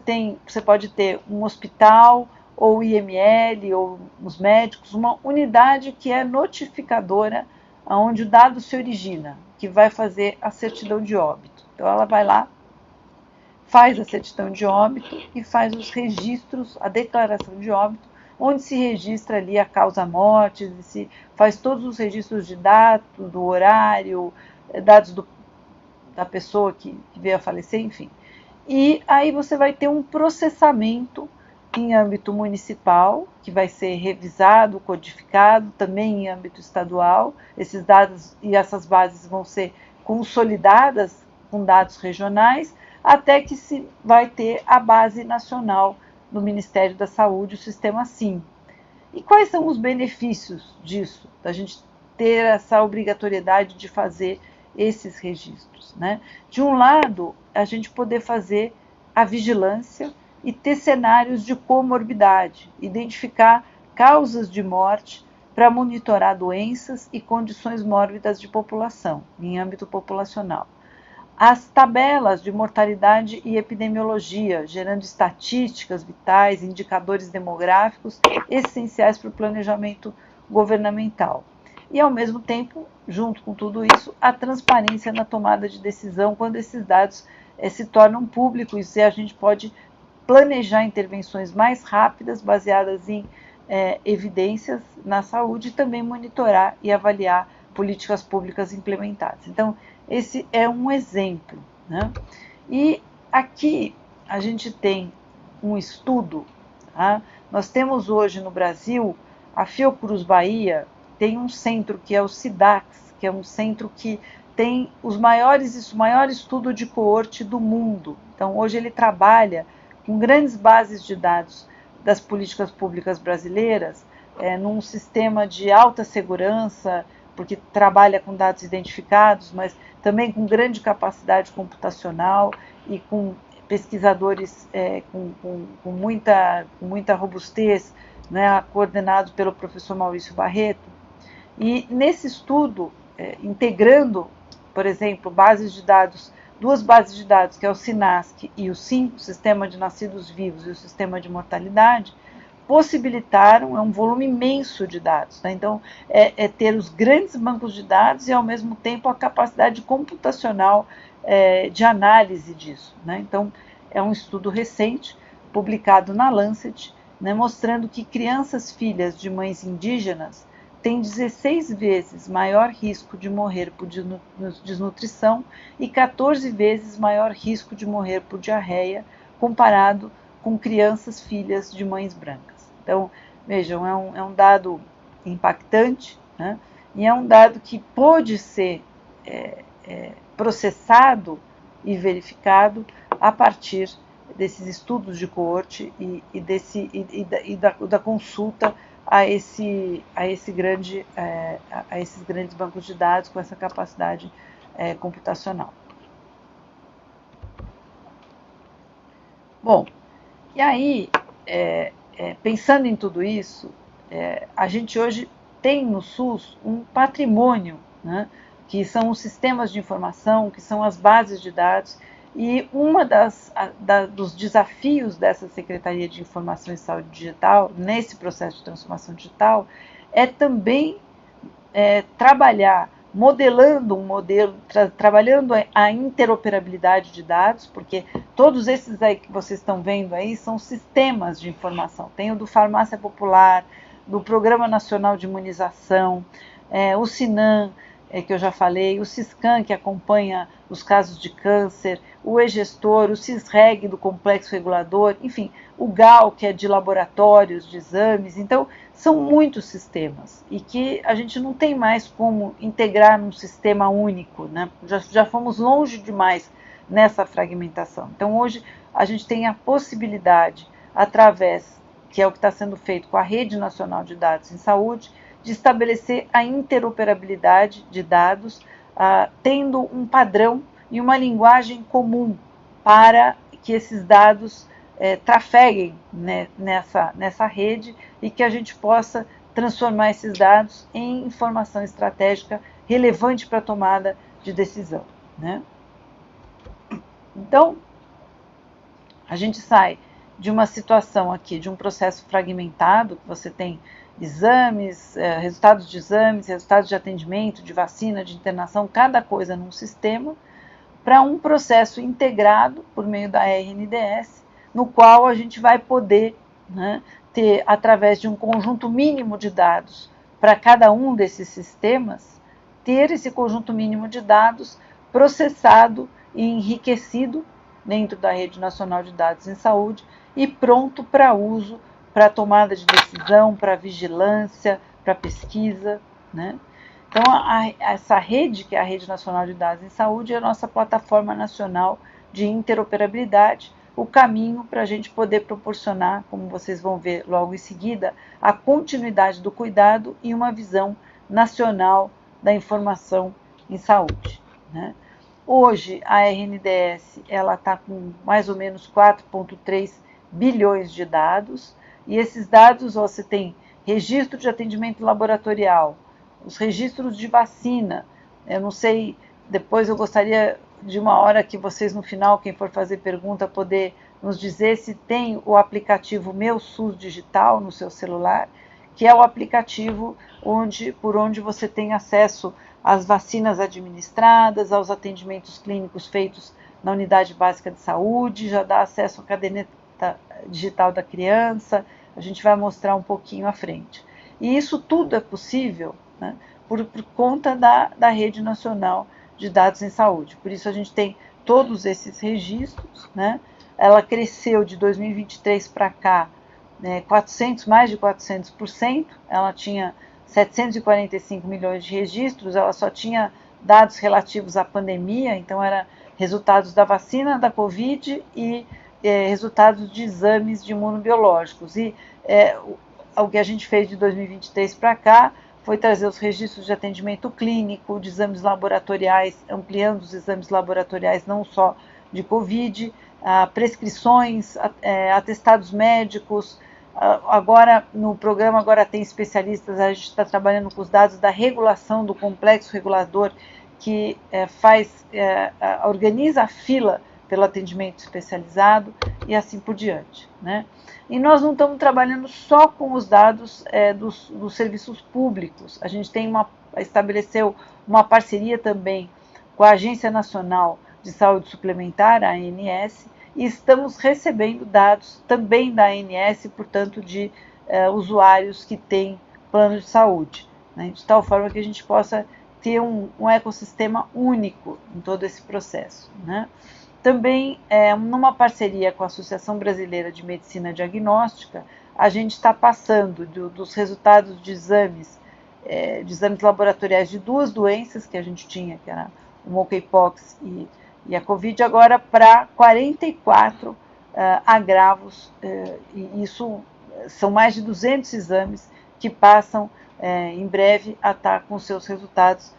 pode ter um hospital, ou IML, ou os médicos, uma unidade que é notificadora onde o dado se origina, que vai fazer a certidão de óbito. Então, ela vai lá, faz a certidão de óbito e faz os registros, a declaração de óbito, onde se registra ali a causa-morte, se faz todos os registros de data, do horário, dados da pessoa que veio a falecer, enfim. E aí você vai ter um processamento em âmbito municipal, que vai ser revisado, codificado, também em âmbito estadual. Esses dados e essas bases vão ser consolidadas com dados regionais, até que se vai ter a base nacional do Ministério da Saúde, o sistema SIM. E quais são os benefícios disso, da gente ter essa obrigatoriedade de fazer esses registros, né? De um lado, a gente poder fazer a vigilância e ter cenários de comorbidade, identificar causas de morte para monitorar doenças e condições mórbidas de população, em âmbito populacional. As tabelas de mortalidade e epidemiologia, gerando estatísticas vitais, indicadores demográficos essenciais para o planejamento governamental. E, ao mesmo tempo, junto com tudo isso, a transparência na tomada de decisão quando esses dados se tornam públicos e a gente pode planejar intervenções mais rápidas, baseadas em evidências na saúde, e também monitorar e avaliar políticas públicas implementadas. Então, esse é um exemplo, né? E aqui a gente tem um estudo, tá? Nós temos hoje no Brasil, a Fiocruz Bahia tem um centro que é o SIDAX, que é um centro que tem o maior estudo de coorte do mundo. Então, hoje ele trabalha com grandes bases de dados das políticas públicas brasileiras, num sistema de alta segurança, porque trabalha com dados identificados, mas também com grande capacidade computacional e com pesquisadores com muita robustez, né, coordenado pelo professor Maurício Barreto. E nesse estudo, integrando, por exemplo, duas bases de dados, que é o SINASC e o SIM, o Sistema de Nascidos Vivos e o Sistema de Mortalidade, possibilitaram, um volume imenso de dados, né? Então, ter os grandes bancos de dados e, ao mesmo tempo, a capacidade computacional de análise disso, né? Então, é um estudo recente, publicado na Lancet, né, mostrando que crianças filhas de mães indígenas têm 16 vezes maior risco de morrer por desnutrição e 14 vezes maior risco de morrer por diarreia, comparado com crianças filhas de mães brancas. Então, vejam, é um dado impactante, né? E é um dado que pode ser processado e verificado a partir desses estudos de coorte e da consulta a esses grandes bancos de dados com essa capacidade computacional. Bom, e aí pensando em tudo isso, a gente hoje tem no SUS um patrimônio, né, que são os sistemas de informação, que são as bases de dados, e dos desafios dessa Secretaria de Informação e Saúde Digital, nesse processo de transformação digital, é também trabalhar modelando um modelo, trabalhando a interoperabilidade de dados, porque todos esses aí que vocês estão vendo aí são sistemas de informação. Tem o do Farmácia Popular, do Programa Nacional de Imunização, o SINAM, que eu já falei, o SISCAN, que acompanha os casos de câncer, o eGestor, o CISREG, do Complexo Regulador, enfim, o GAL, que é de laboratórios, de exames. Então, são muitos sistemas e que a gente não tem mais como integrar num sistema único, né? Já fomos longe demais nessa fragmentação. Então, hoje, a gente tem a possibilidade, através, que é o que está sendo feito com a Rede Nacional de Dados em Saúde, de estabelecer a interoperabilidade de dados, tendo um padrão e uma linguagem comum para que esses dados trafeguem, né, nessa rede e que a gente possa transformar esses dados em informação estratégica relevante para a tomada de decisão, né? Então, a gente sai de uma situação aqui, de um processo fragmentado, que você tem exames, resultados de exames, resultados de atendimento, de vacina, de internação, cada coisa num sistema, para um processo integrado por meio da RNDS, no qual a gente vai poder, né, ter, através de um conjunto mínimo de dados para cada um desses sistemas, ter esse conjunto mínimo de dados processado e enriquecido dentro da Rede Nacional de Dados em Saúde e pronto para uso, para tomada de decisão, para vigilância, para pesquisa, né? Então, essa rede, que é a Rede Nacional de Dados em Saúde, é a nossa plataforma nacional de interoperabilidade, o caminho para a gente poder proporcionar, como vocês vão ver logo em seguida, a continuidade do cuidado e uma visão nacional da informação em saúde, né? Hoje, a RNDS está com mais ou menos 4,3 bilhões de dados, e esses dados você tem registro de atendimento laboratorial, os registros de vacina. Eu não sei, depois eu gostaria de uma hora que vocês no final, quem for fazer pergunta, poder nos dizer se tem o aplicativo Meu SUS Digital no seu celular, que é o aplicativo por onde você tem acesso às vacinas administradas, aos atendimentos clínicos feitos na unidade básica de saúde, já dá acesso à caderneta digital da criança, a gente vai mostrar um pouquinho à frente. E isso tudo é possível, né, por conta da Rede Nacional de Dados em Saúde. Por isso a gente tem todos esses registros, né? Ela cresceu de 2023 para cá, né, mais de 400%, ela tinha 745 milhões de registros, ela só tinha dados relativos à pandemia, então era resultados da vacina, da Covid e resultados de exames de imunobiológicos. E o que a gente fez de 2023 para cá foi trazer os registros de atendimento clínico, de exames laboratoriais, ampliando os exames laboratoriais não só de Covid, prescrições, atestados médicos. Agora, no programa, agora tem especialistas, a gente está trabalhando com os dados da regulação do complexo regulador, que organiza a fila pelo atendimento especializado e assim por diante, né? E nós não estamos trabalhando só com os dados dos serviços públicos, a gente estabeleceu uma parceria também com a Agência Nacional de Saúde Suplementar, a ANS, e estamos recebendo dados também da ANS, portanto, de usuários que têm plano de saúde, né, de tal forma que a gente possa ter um ecossistema único em todo esse processo, né? Também, numa parceria com a Associação Brasileira de Medicina Diagnóstica, a gente está passando dos resultados de exames laboratoriais de duas doenças que a gente tinha, que era o monkeypox e a Covid, agora para 44 agravos, e isso são mais de 200 exames que passam em breve a estar com seus resultados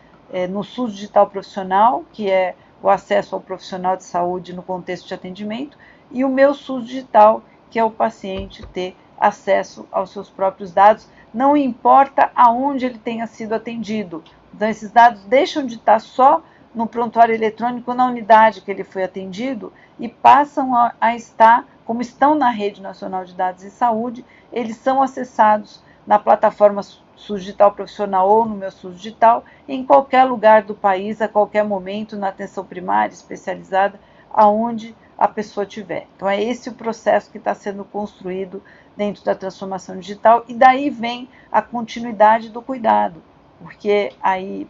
no SUS Digital Profissional, que é o acesso ao profissional de saúde no contexto de atendimento, e o Meu SUS Digital, que é o paciente ter acesso aos seus próprios dados, não importa aonde ele tenha sido atendido. Então, esses dados deixam de estar só no prontuário eletrônico na unidade que ele foi atendido e passam a estar, como estão na Rede Nacional de Dados em Saúde, eles são acessados na plataforma SUS Digital Profissional ou no meu SUS Digital, em qualquer lugar do país, a qualquer momento, na atenção primária, especializada, aonde a pessoa estiver. Então, é esse o processo que está sendo construído dentro da transformação digital, e daí vem a continuidade do cuidado, porque aí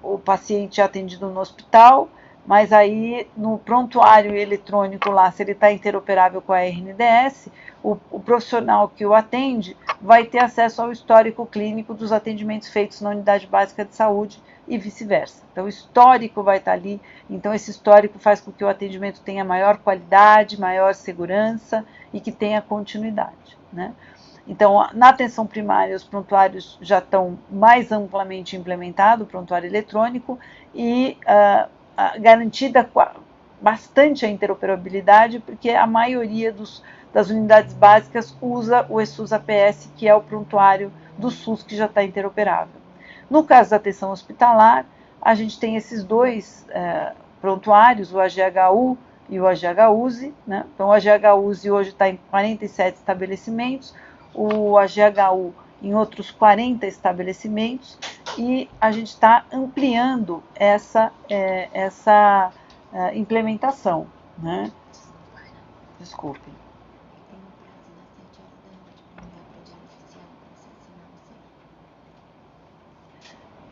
o paciente é atendido no hospital, mas aí no prontuário eletrônico lá, se ele está interoperável com a RNDS, o profissional que o atende vai ter acesso ao histórico clínico dos atendimentos feitos na unidade básica de saúde e vice-versa. Então, o histórico vai estar ali, então esse histórico faz com que o atendimento tenha maior qualidade, maior segurança e que tenha continuidade, né? Então, na atenção primária, os prontuários já estão mais amplamente implementados, o prontuário eletrônico, e garantida bastante a interoperabilidade, porque a maioria das unidades básicas usa o eSUS APS, que é o prontuário do SUS que já está interoperável. No caso da atenção hospitalar, a gente tem esses dois prontuários, o AGHU e o AGHUSE, né? Então, o AGHUSE hoje está em 47 estabelecimentos, o AGHU em outros 40 estabelecimentos, e a gente está ampliando essa implementação, né? Desculpem.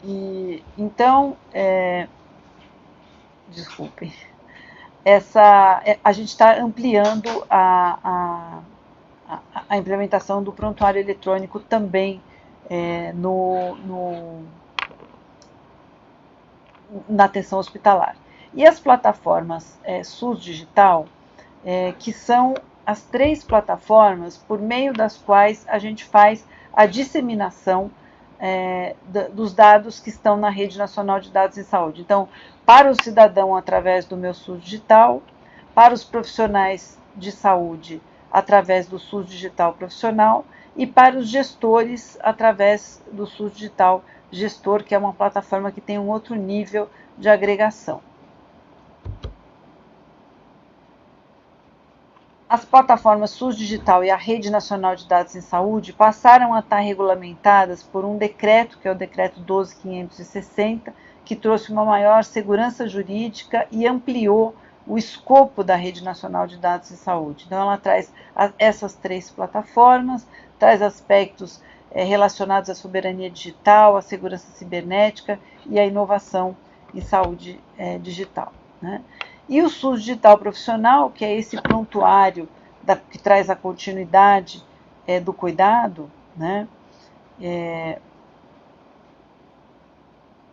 E então, desculpem, a gente está ampliando a implementação do prontuário eletrônico também na atenção hospitalar. E as plataformas SUS Digital, que são as 3 plataformas por meio das quais a gente faz a disseminação dos dados que estão na Rede Nacional de Dados em Saúde. Então, para o cidadão, através do meu SUS Digital, para os profissionais de saúde, através do SUS Digital Profissional, e para os gestores, através do SUS Digital Gestor, que é uma plataforma que tem um outro nível de agregação. As plataformas SUS Digital e a Rede Nacional de Dados em Saúde passaram a estar regulamentadas por um decreto, que é o decreto 12.560, que trouxe uma maior segurança jurídica e ampliou o escopo da Rede Nacional de Dados em Saúde. Então, ela traz essas 3 plataformas, traz aspectos relacionados à soberania digital, à segurança cibernética e à inovação em saúde digital, né? E o SUS Digital Profissional, que é esse prontuário que traz a continuidade do cuidado, né?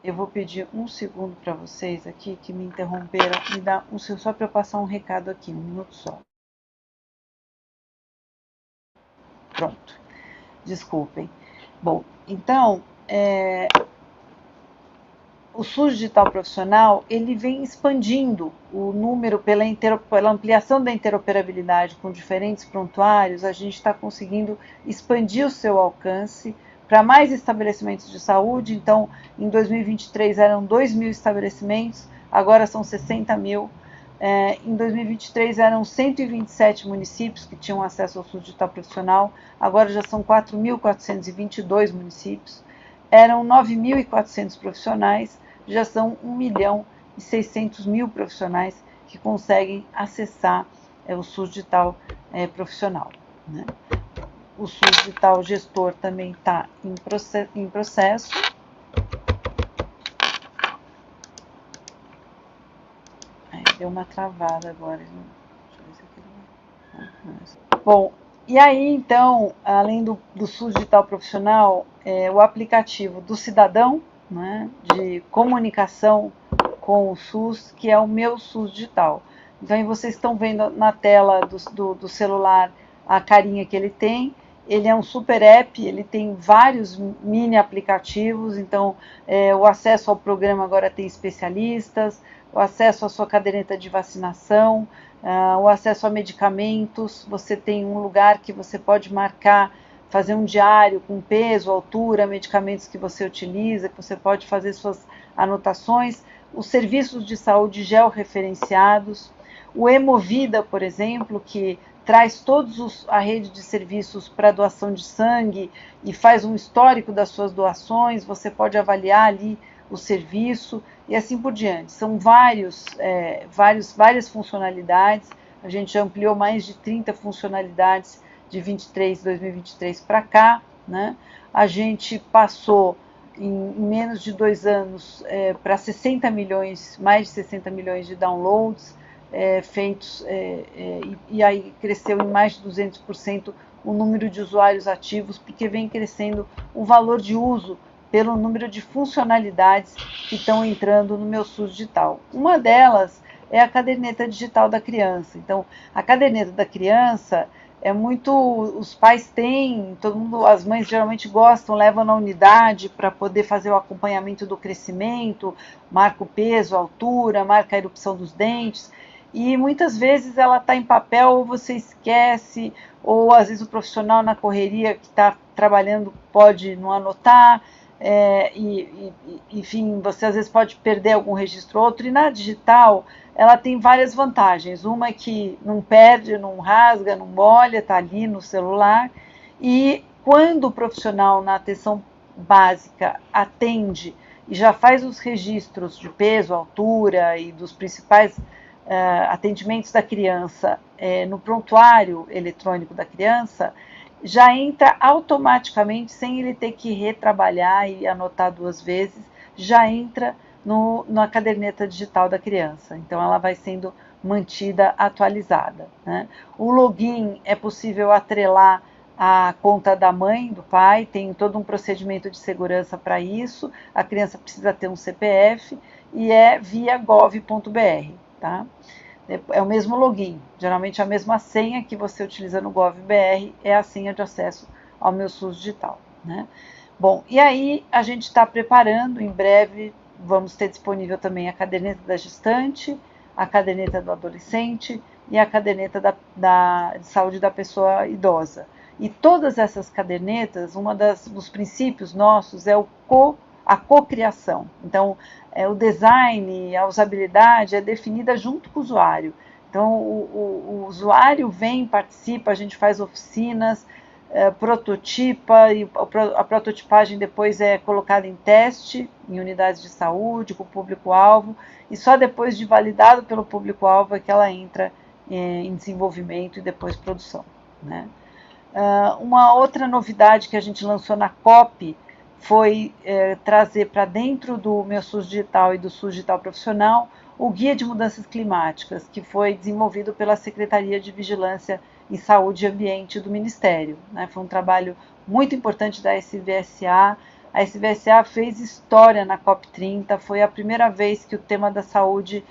Eu vou pedir um segundo para vocês aqui que me interromperam, me dá um segundo só para eu passar um recado aqui, um minuto só. Pronto, desculpem. Bom, então, o SUS Digital Profissional, ele vem expandindo o número pela ampliação da interoperabilidade com diferentes prontuários, a gente está conseguindo expandir o seu alcance para mais estabelecimentos de saúde. Então, em 2023 eram 2.000 estabelecimentos, agora são 60.000. Em 2023 eram 127 municípios que tinham acesso ao SUS Digital Profissional, agora já são 4.422 municípios. Eram 9.400 profissionais, já são 1.600.000 profissionais que conseguem acessar o SUS Digital Profissional, né? O SUS Digital Gestor também está em processo. Deu uma travada agora. Deixa eu ver se aqui... Bom, e aí então, além do SUS Digital Profissional, o aplicativo do cidadão, né, de comunicação com o SUS, que é o meu SUS Digital. Então, aí vocês estão vendo na tela do celular a carinha que ele tem. Ele é um super app, ele tem vários mini aplicativos, então o acesso ao programa agora tem especialistas, o acesso à sua caderneta de vacinação, o acesso a medicamentos, você tem um lugar que você pode marcar, fazer um diário com peso, altura, medicamentos que você utiliza, que você pode fazer suas anotações, os serviços de saúde georreferenciados, o Hemovida, por exemplo, que traz todos a rede de serviços para doação de sangue e faz um histórico das suas doações, você pode avaliar ali o serviço e assim por diante. São várias funcionalidades, a gente ampliou mais de 30 funcionalidades de 2023 para cá, né? A gente passou em menos de 2 anos para 60 milhões, mais de 60 milhões de downloads feitos, e aí cresceu em mais de 200% o número de usuários ativos, porque vem crescendo o valor de uso pelo número de funcionalidades que estão entrando no meu SUS digital. Uma delas é a caderneta digital da criança. Então, a caderneta da criança é muito, os pais têm, todo mundo, as mães geralmente gostam, levam na unidade para poder fazer o acompanhamento do crescimento, marca o peso, a altura, marca a erupção dos dentes, e muitas vezes ela está em papel ou você esquece, ou às vezes o profissional na correria que está trabalhando pode não anotar, enfim, você às vezes pode perder algum registro ou outro, e na digital ela tem várias vantagens. Uma é que não perde, não rasga, não molha, está ali no celular. E quando o profissional na atenção básica atende e já faz os registros de peso, altura e dos principais atendimentos da criança no prontuário eletrônico da criança, já entra automaticamente, sem ele ter que retrabalhar e anotar 2 vezes, já entra na caderneta digital da criança. Então, ela vai sendo mantida atualizada, né? O login é possível atrelar a conta da mãe, do pai, tem todo um procedimento de segurança para isso, a criança precisa ter um CPF e é via gov.br, tá? É o mesmo login, geralmente a mesma senha que você utiliza no gov.br é a senha de acesso ao meu SUS digital, né? Bom, e aí a gente está preparando, em breve vamos ter disponível também a caderneta da gestante, a caderneta do adolescente e a caderneta de saúde da pessoa idosa. E todas essas cadernetas, dos princípios nossos é a cocriação. Então, o design, a usabilidade é definida junto com o usuário. Então, o usuário vem, participa, a gente faz oficinas, prototipa, e a prototipagem depois é colocada em teste, em unidades de saúde, com o público-alvo, e só depois de validado pelo público-alvo é que ela entra em desenvolvimento e depois produção, né? Uma outra novidade que a gente lançou na COP foi trazer para dentro do meu SUS Digital e do SUS Digital Profissional o Guia de Mudanças Climáticas, que foi desenvolvido pela Secretaria de Vigilância em Saúde e Ambiente do Ministério, né? Foi um trabalho muito importante da SVSA. A SVSA fez história na COP30, foi a primeira vez que o tema da saúde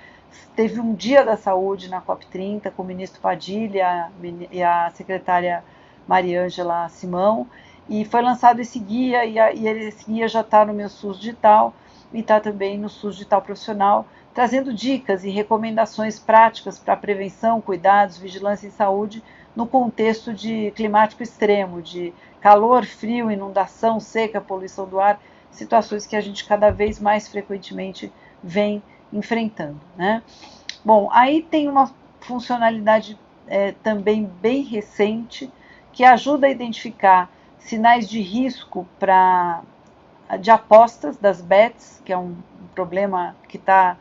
teve um dia da saúde na COP30, com o ministro Padilha e a secretária Mariângela Simão, e foi lançado esse guia, e esse guia já está no meu SUS Digital e está também no SUS Digital Profissional, trazendo dicas e recomendações práticas para prevenção, cuidados, vigilância em saúde no contexto de climático extremo, de calor, frio, inundação, seca, poluição do ar, situações que a gente cada vez mais frequentemente vem enfrentando, né? Bom, aí tem uma funcionalidade também bem recente, que ajuda a identificar sinais de risco de apostas das bets, que é um problema que está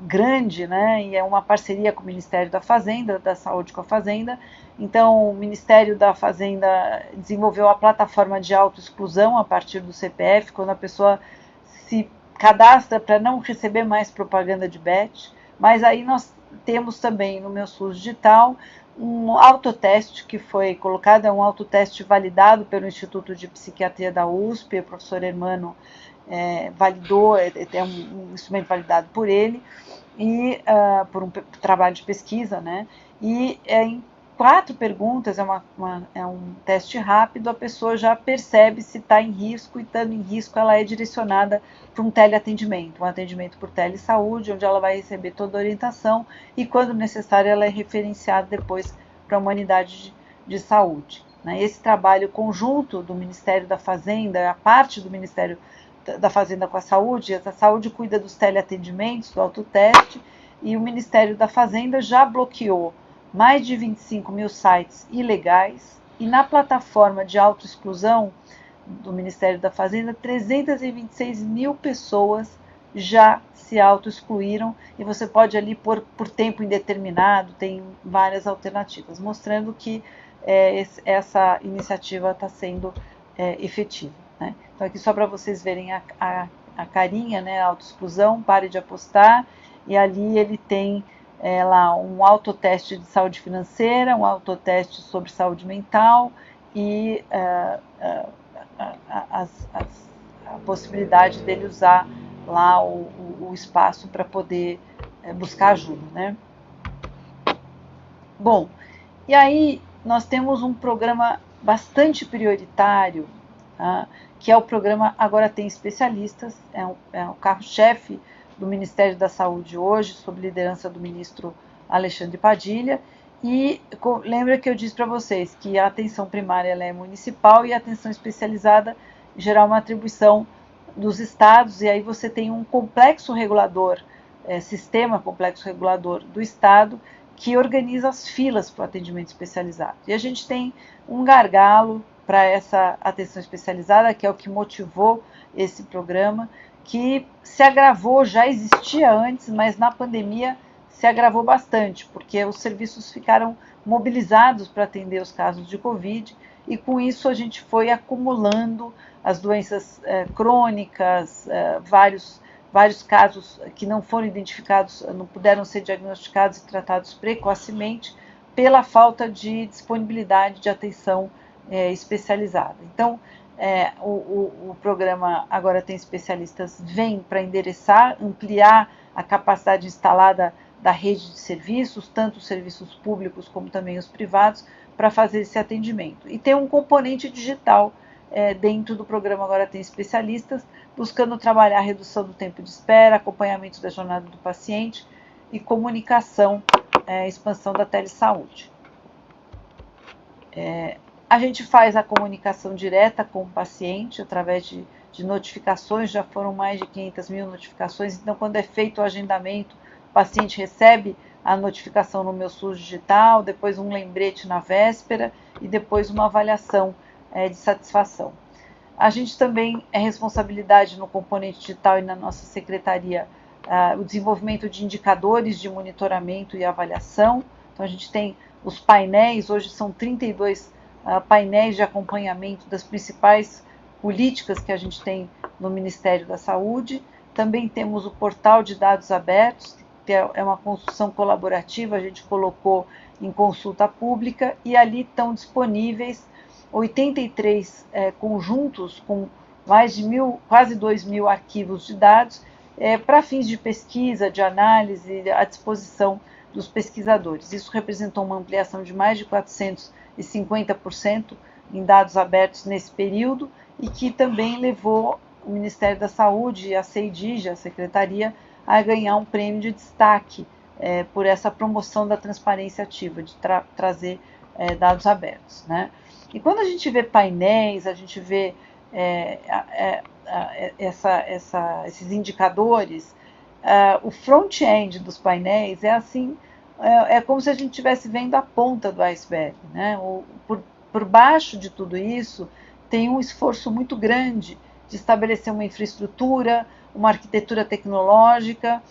grande, né? E é uma parceria com o Ministério da Fazenda, da Saúde com a Fazenda. Então, o Ministério da Fazenda desenvolveu a plataforma de autoexclusão a partir do CPF, quando a pessoa se cadastra para não receber mais propaganda de bet. Mas aí nós temos também no meu SUS Digital um autoteste que foi colocado, é um autoteste validado pelo Instituto de Psiquiatria da USP, o professor Hermano validou, é um instrumento validado por ele, e por um trabalho de pesquisa, né? E 4 perguntas, é um teste rápido, a pessoa já percebe se está em risco, e estando em risco ela é direcionada para um teleatendimento, um atendimento por telesaúde, onde ela vai receber toda a orientação e, quando necessário, ela é referenciada depois para uma unidade de saúde. Esse trabalho conjunto do Ministério da Fazenda, a parte do Ministério da Fazenda com a saúde cuida dos teleatendimentos, do autoteste, e o Ministério da Fazenda já bloqueou mais de 25 mil sites ilegais, e na plataforma de autoexclusão do Ministério da Fazenda, 326 mil pessoas já se autoexcluíram, e você pode ali por tempo indeterminado, tem várias alternativas, mostrando que essa iniciativa está sendo efetiva. Então aqui só para vocês verem a carinha, a autoexclusão, pare de apostar, e ali ele tem lá um autoteste de saúde financeira, um autoteste sobre saúde mental e a possibilidade dele usar lá o espaço para poder buscar ajuda, Bom, e aí nós temos um programa bastante prioritário, que é o programa Agora Tem Especialistas, é o carro-chefe do Ministério da Saúde hoje, sob liderança do ministro Alexandre Padilha, e lembra que eu disse para vocês que a atenção primária ela é municipal e a atenção especializada geral uma atribuição dos estados, e aí você tem um complexo regulador, sistema complexo regulador do estado, que organiza as filas para o atendimento especializado. E a gente tem um gargalo para essa atenção especializada, que é o que motivou esse programa, que se agravou, já existia antes, mas na pandemia se agravou bastante, porque os serviços ficaram mobilizados para atender os casos de Covid, e com isso a gente foi acumulando as doenças crônicas, vários casos que não foram identificados, não puderam ser diagnosticados e tratados precocemente pela falta de disponibilidade de atenção especializada. Então, o programa Agora Tem Especialistas vem para endereçar, ampliar a capacidade instalada da rede de serviços, tanto os serviços públicos como também os privados, para fazer esse atendimento. E tem um componente digital dentro do programa Agora Tem Especialistas, buscando trabalhar a redução do tempo de espera, acompanhamento da jornada do paciente e comunicação, expansão da telesaúde. A gente faz a comunicação direta com o paciente através de notificações, já foram mais de 500 mil notificações, então quando é feito o agendamento, o paciente recebe a notificação no Meu SUS digital, depois um lembrete na véspera e depois uma avaliação de satisfação. A gente também é responsabilidade no componente digital e na nossa secretaria o desenvolvimento de indicadores de monitoramento e avaliação. Então a gente tem os painéis, hoje são 32 painéis de acompanhamento das principais políticas que a gente tem no Ministério da Saúde. Também temos o portal de dados abertos, que é uma construção colaborativa, a gente colocou em consulta pública, e ali estão disponíveis 83 conjuntos com mais de quase 2.000 arquivos de dados para fins de pesquisa, de análise, à disposição dos pesquisadores. Isso representou uma ampliação de mais de 450% em dados abertos nesse período, e que também levou o Ministério da Saúde e a CEIDIG, a Secretaria, a ganhar um prêmio de destaque por essa promoção da transparência ativa, de trazer dados abertos, E quando a gente vê painéis, a gente vê esses indicadores, o front-end dos painéis é assim, é como se a gente estivesse vendo a ponta do iceberg, por baixo de tudo isso tem um esforço muito grande de estabelecer uma infraestrutura, uma arquitetura tecnológica,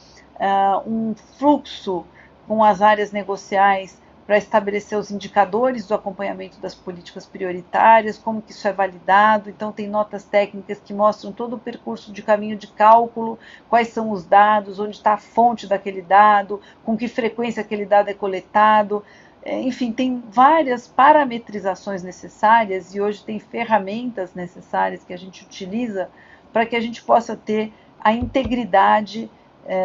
um fluxo com as áreas negociais para estabelecer os indicadores do acompanhamento das políticas prioritárias, como que isso é validado. Então tem notas técnicas que mostram todo o percurso de caminho de cálculo, quais são os dados, onde está a fonte daquele dado, com que frequência aquele dado é coletado. Enfim, tem várias parametrizações necessárias, e hoje tem ferramentas necessárias que a gente utiliza para que a gente possa ter a integridade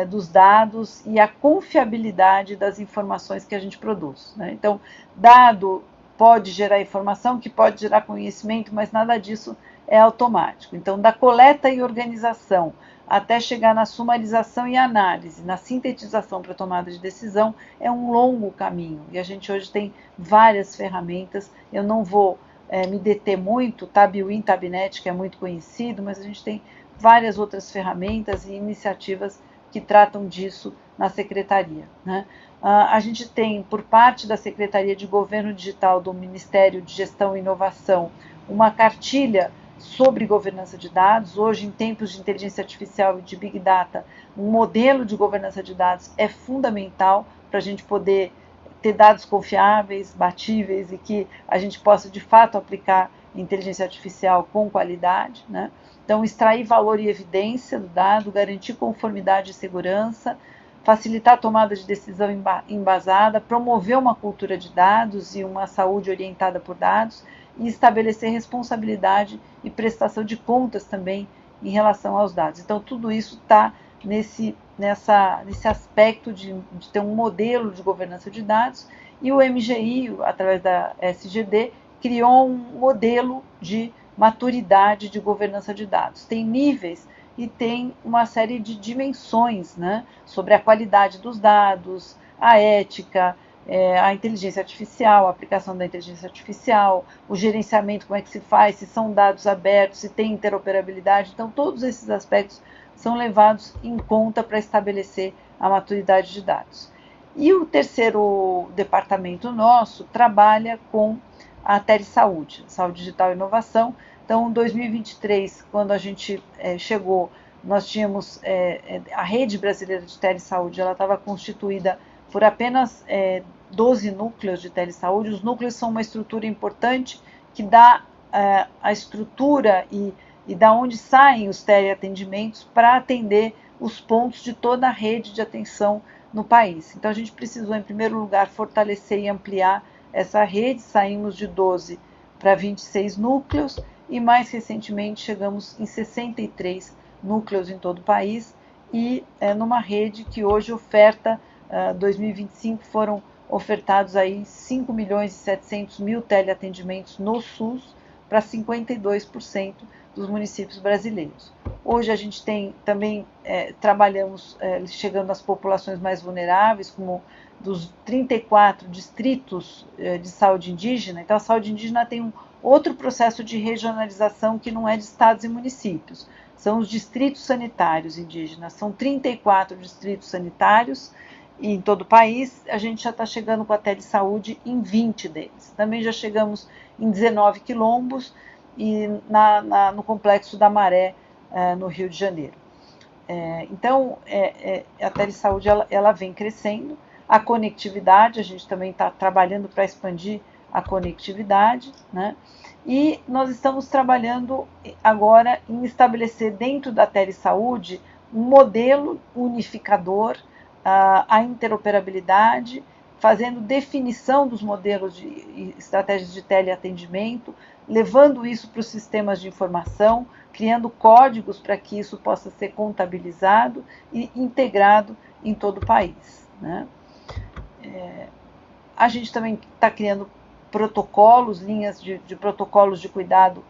dos dados e a confiabilidade das informações que a gente produz, né? Então, dado pode gerar informação, que pode gerar conhecimento, mas nada disso é automático. Então, da coleta e organização até chegar na sumarização e análise, na sintetização para tomada de decisão, é um longo caminho. E a gente hoje tem várias ferramentas. Eu não vou me deter muito, Tabuin, Tabnet, que é muito conhecido, mas a gente tem várias outras ferramentas e iniciativas que tratam disso na secretaria, né? A gente tem, por parte da Secretaria de Governo Digital do Ministério de Gestão e Inovação, uma cartilha sobre governança de dados. Hoje, em tempos de inteligência artificial e de Big Data, um modelo de governança de dados é fundamental para a gente poder ter dados confiáveis, batíveis e que a gente possa, de fato, aplicar inteligência artificial com qualidade, né? Então, extrair valor e evidência do dado, garantir conformidade e segurança, facilitar a tomada de decisão embasada, promover uma cultura de dados e uma saúde orientada por dados e estabelecer responsabilidade e prestação de contas também em relação aos dados. Então, tudo isso está nesse aspecto de ter um modelo de governança de dados, e o MGI, através da SGD, criou um modelo de maturidade de governança de dados. Tem níveis e tem uma série de dimensões, né, sobre a qualidade dos dados, a ética, a inteligência artificial, a aplicação da inteligência artificial, o gerenciamento, como é que se faz, se são dados abertos, se tem interoperabilidade. Então, todos esses aspectos são levados em conta para estabelecer a maturidade de dados. E o terceiro departamento nosso trabalha com a telesaúde, saúde digital e inovação. Então, em 2023, quando a gente chegou, nós tínhamos a rede brasileira de telesaúde, ela estava constituída por apenas 12 núcleos de telesaúde. Os núcleos são uma estrutura importante que dá a estrutura e da onde saem os teleatendimentos para atender os pontos de toda a rede de atenção no país. Então, a gente precisou, em primeiro lugar, fortalecer e ampliar essa rede. Saímos de 12 para 26 núcleos e, mais recentemente, chegamos em 63 núcleos em todo o país e numa rede que hoje oferta, 2025 foram ofertados aí 5 milhões e 700 mil teleatendimentos no SUS para 52% dos municípios brasileiros. Hoje a gente tem também, trabalhamos chegando às populações mais vulneráveis, como dos 34 distritos de saúde indígena. Então, a saúde indígena tem um outro processo de regionalização que não é de estados e municípios, são os distritos sanitários indígenas. São 34 distritos sanitários em todo o país. A gente já está chegando com a telesaúde em 20 deles. Também já chegamos em 19 quilombos e no Complexo da Maré, no Rio de Janeiro. Então, a telesaúde ela vem crescendo. A conectividade, a gente também está trabalhando para expandir a conectividade, né? E nós estamos trabalhando agora em estabelecer dentro da telesaúde um modelo unificador, a interoperabilidade, fazendo definição dos modelos de estratégias de teleatendimento, levando isso para os sistemas de informação, criando códigos para que isso possa ser contabilizado e integrado em todo o país, né? A gente também está criando protocolos, linhas de protocolos de cuidado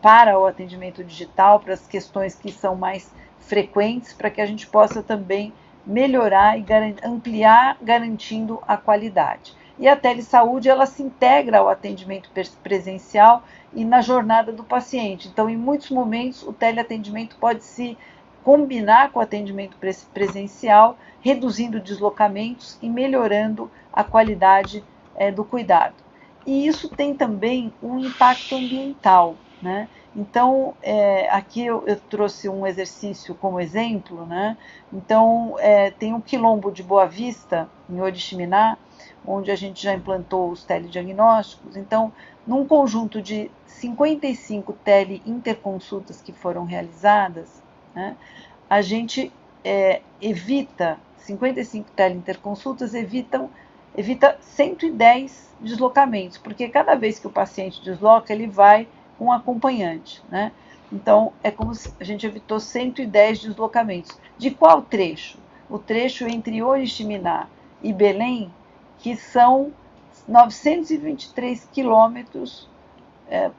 para o atendimento digital, para as questões que são mais frequentes, para que a gente possa também melhorar e ampliar, garantindo a qualidade. E a telesaúde, ela se integra ao atendimento presencial e na jornada do paciente. Então, em muitos momentos, o teleatendimento pode se combinar com o atendimento presencial, reduzindo deslocamentos e melhorando a qualidade do cuidado. E isso tem também um impacto ambiental, né? Então, aqui eu trouxe um exercício como exemplo, né? Então, tem um quilombo de Boa Vista, em Oriximiná, onde a gente já implantou os telediagnósticos. Então, num conjunto de 55 teleinterconsultas que foram realizadas, né, a gente evita, 55 teleinterconsultas evita 110 deslocamentos, porque cada vez que o paciente desloca, ele vai com um acompanhante, né? Então, é como se a gente evitou 110 deslocamentos. De qual trecho? o trecho entre Oriximiná e Belém, que são 923 quilômetros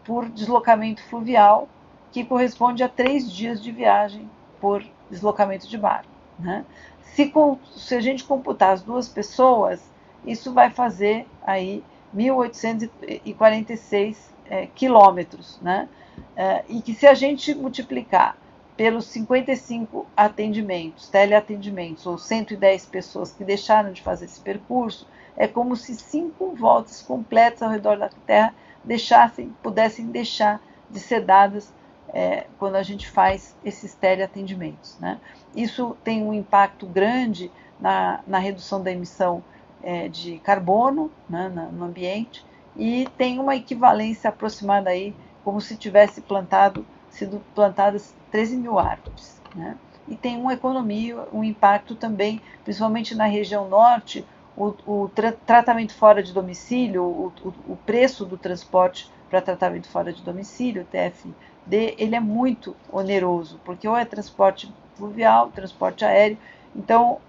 por deslocamento fluvial, que corresponde a 3 dias de viagem por deslocamento de barco, né? Se a gente computar as duas pessoas, isso vai fazer aí 1.846 quilômetros, né? E que se a gente multiplicar pelos 55 atendimentos, teleatendimentos, ou 110 pessoas que deixaram de fazer esse percurso, é como se 5 voltas completas ao redor da Terra pudessem deixar de ser dadas quando a gente faz esses teleatendimentos, né? Isso tem um impacto grande na redução da emissão de carbono, né, no ambiente, e tem uma equivalência aproximada aí, como se tivesse sido plantadas 13 mil árvores, né? E tem uma economia, um impacto também, principalmente na região norte, o tratamento fora de domicílio, o preço do transporte para tratamento fora de domicílio, o TFD, ele é muito oneroso, porque ou é transporte fluvial, transporte aéreo, então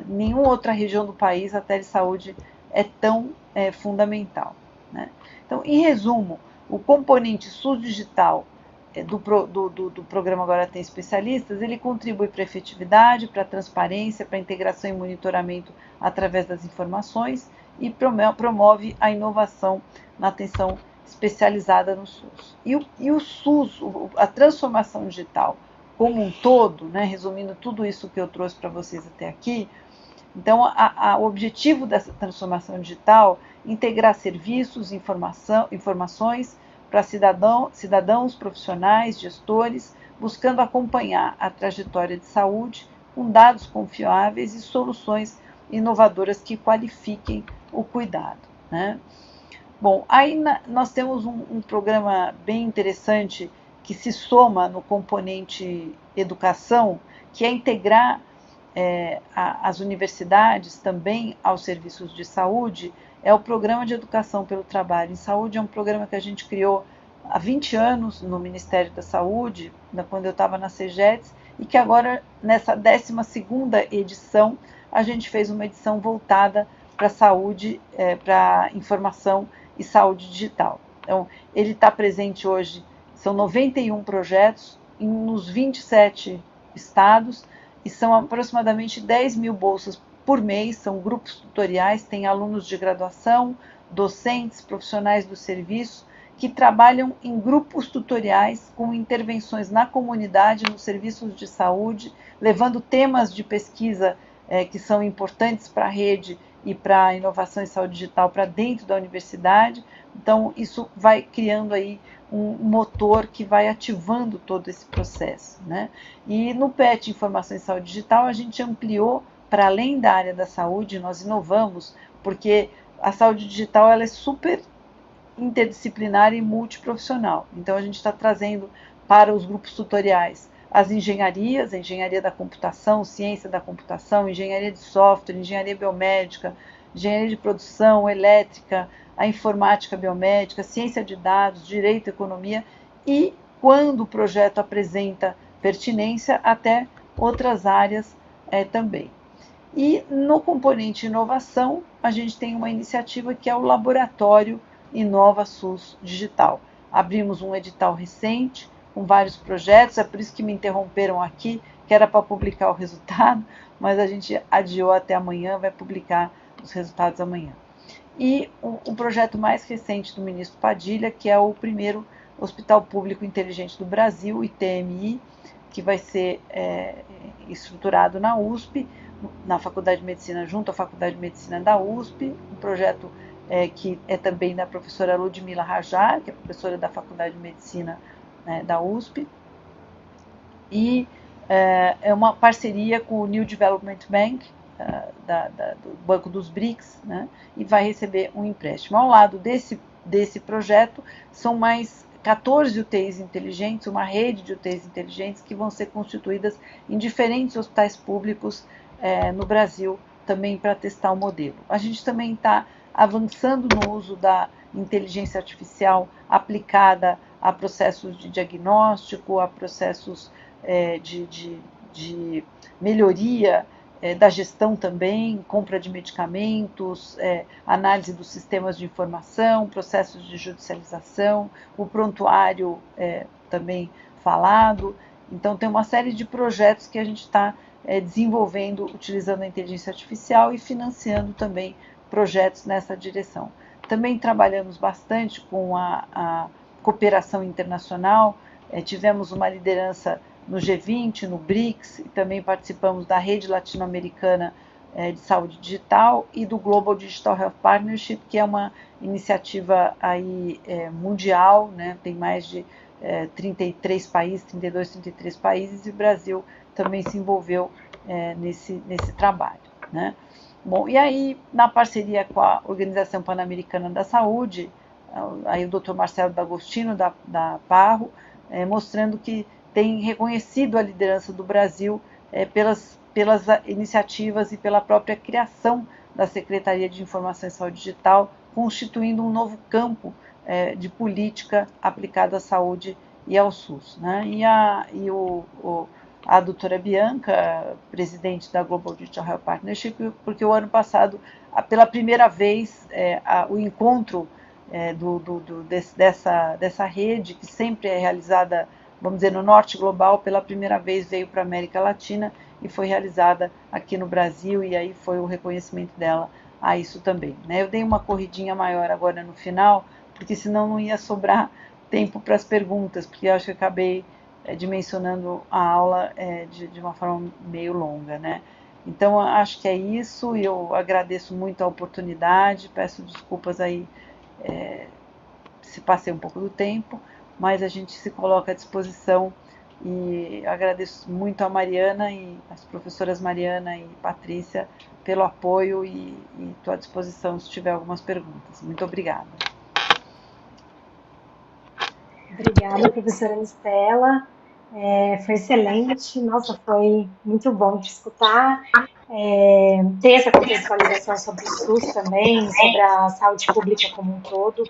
nenhuma outra região do país a telesaúde é tão fundamental, né? Então, em resumo, o componente SUS digital do programa Agora Tem Especialistas, ele contribui para a efetividade, para a transparência, para a integração e monitoramento através das informações e promove a inovação na atenção especializada no SUS. E o SUS, a transformação digital como um todo, né, resumindo tudo isso que eu trouxe para vocês até aqui, então o objetivo dessa transformação digital é integrar serviços, informações para cidadãos, profissionais, gestores, buscando acompanhar a trajetória de saúde com dados confiáveis e soluções inovadoras que qualifiquem o cuidado, né? Bom, aí nós temos um programa bem interessante que se soma no componente educação, que é integrar as universidades também aos serviços de saúde, é o Programa de Educação pelo Trabalho em Saúde. É um programa que a gente criou há 20 anos no Ministério da Saúde, quando eu estava na CEGEDS, e que agora, nessa 12ª edição, a gente fez uma edição voltada para saúde, para informação e saúde digital. Então, ele está presente hoje, são 91 projetos nos 27 estados, e são aproximadamente 10 mil bolsas por mês, são grupos tutoriais, tem alunos de graduação, docentes, profissionais do serviço, que trabalham em grupos tutoriais com intervenções na comunidade, nos serviços de saúde, levando temas de pesquisa que são importantes para a rede e para a inovação em saúde digital para dentro da universidade. Então, isso vai criando aí um motor que vai ativando todo esse processo, né? E no PET Informação em Saúde Digital, a gente ampliou para além da área da saúde, nós inovamos, porque a saúde digital ela é super interdisciplinar e multiprofissional. Então, a gente está trazendo para os grupos tutoriais as engenharias, a engenharia da computação, ciência da computação, engenharia de software, engenharia biomédica, engenharia de produção, elétrica, a informática biomédica, ciência de dados, direito, economia e, quando o projeto apresenta pertinência, até outras áreas também. E no componente inovação, a gente tem uma iniciativa que é o Laboratório Inova SUS Digital. Abrimos um edital recente, com vários projetos, é por isso que me interromperam aqui, que era para publicar o resultado, mas a gente adiou até amanhã, vai publicar os resultados amanhã. E o projeto mais recente do ministro Padilha, que é o primeiro Hospital Público Inteligente do Brasil, ITMI, que vai ser estruturado na USP, na Faculdade de Medicina, junto à Faculdade de Medicina da USP, um projeto que é também da professora Ludmila Rajar, que é professora da Faculdade de Medicina da USP, e é uma parceria com o New Development Bank, do Banco dos BRICS, né, e vai receber um empréstimo. Ao lado desse projeto, são mais 14 UTIs inteligentes, uma rede de UTIs inteligentes que vão ser constituídas em diferentes hospitais públicos no Brasil, também para testar o modelo. A gente também está avançando no uso da inteligência artificial aplicada a processos de diagnóstico, a processos de melhoria da gestão também, compra de medicamentos, análise dos sistemas de informação, processos de judicialização, o prontuário também falado. Então, tem uma série de projetos que a gente está desenvolvendo utilizando a inteligência artificial e financiando também projetos nessa direção. Também trabalhamos bastante com a cooperação internacional, tivemos uma liderança no G20, no BRICS, e também participamos da Rede Latino-Americana de Saúde Digital e do Global Digital Health Partnership, que é uma iniciativa aí, mundial, né? Tem mais de 33 países, 32, 33 países, e o Brasil também se envolveu nesse trabalho, né? Bom, e aí, na parceria com a Organização Pan-Americana da Saúde, aí o Dr. Marcelo D'Agostino, da Parro, mostrando que tem reconhecido a liderança do Brasil pelas iniciativas e pela própria criação da Secretaria de Informação e Saúde Digital, constituindo um novo campo de política aplicada à saúde e ao SUS, né? A doutora Bianca, presidente da Global Digital Health Partnership, porque o ano passado, pela primeira vez, o encontro dessa rede, que sempre é realizada, vamos dizer, no norte global, pela primeira vez veio para a América Latina e foi realizada aqui no Brasil, e aí foi o reconhecimento dela a isso também, né? Eu dei uma corridinha maior agora no final, porque senão não ia sobrar tempo para as perguntas, porque eu acho que acabei dimensionando a aula de uma forma meio longa, né? Então, acho que é isso, e eu agradeço muito a oportunidade, peço desculpas aí se passei um pouco do tempo, mas a gente se coloca à disposição, e agradeço muito a Mariana e as professoras Mariana e Patrícia pelo apoio, e estou à disposição se tiver algumas perguntas. Muito obrigada.
Obrigada, professora Anistela. Foi excelente, nossa, foi muito bom te escutar. Ter essa contextualização sobre o SUS também, sobre a saúde pública como um todo,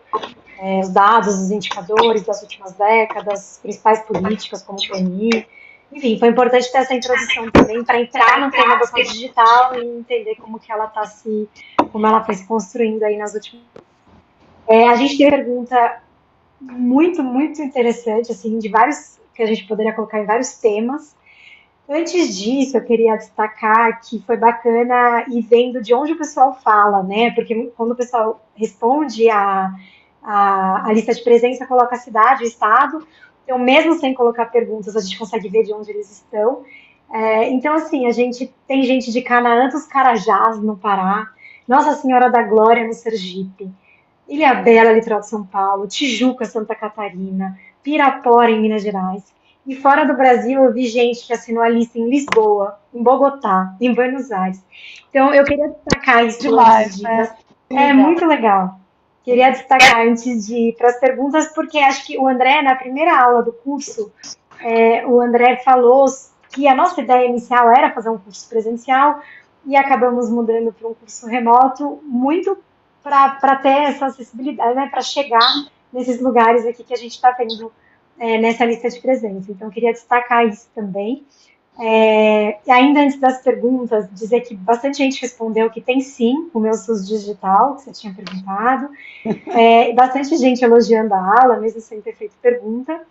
os dados, os indicadores das últimas décadas, as principais políticas como o PNI. Enfim, foi importante ter essa introdução também para entrar no tema da saúde digital e entender como ela foi se construindo aí nas últimas. A gente tem uma pergunta muito, muito interessante, assim, de vários, que a gente poderia colocar em vários temas. Antes disso, eu queria destacar que foi bacana ir vendo de onde o pessoal fala, né? Porque quando o pessoal responde a lista de presença, coloca a cidade, o estado. Então, mesmo sem colocar perguntas, a gente consegue ver de onde eles estão. Então, assim, a gente tem gente de Canaã dos Carajás, no Pará, Nossa Senhora da Glória, no Sergipe, Ilhabela, litoral de São Paulo, Tijuca, Santa Catarina, Pirapora, em Minas Gerais. E fora do Brasil, eu vi gente que assinou a lista em Lisboa, em Bogotá, em Buenos Aires. Então, eu queria destacar isso
demais, né?
Muito legal. Queria destacar antes de ir para as perguntas, porque acho que o André, na primeira aula do curso, o André falou que a nossa ideia inicial era fazer um curso presencial e acabamos mudando para um curso remoto, muito para ter essa acessibilidade, né, para chegar nesses lugares aqui que a gente está vendo nessa lista de presença. Então, eu queria destacar isso também. E ainda antes das perguntas, dizer que bastante gente respondeu que tem sim o meu SUS digital, que você tinha perguntado. Bastante gente elogiando a aula, mesmo sem ter feito pergunta.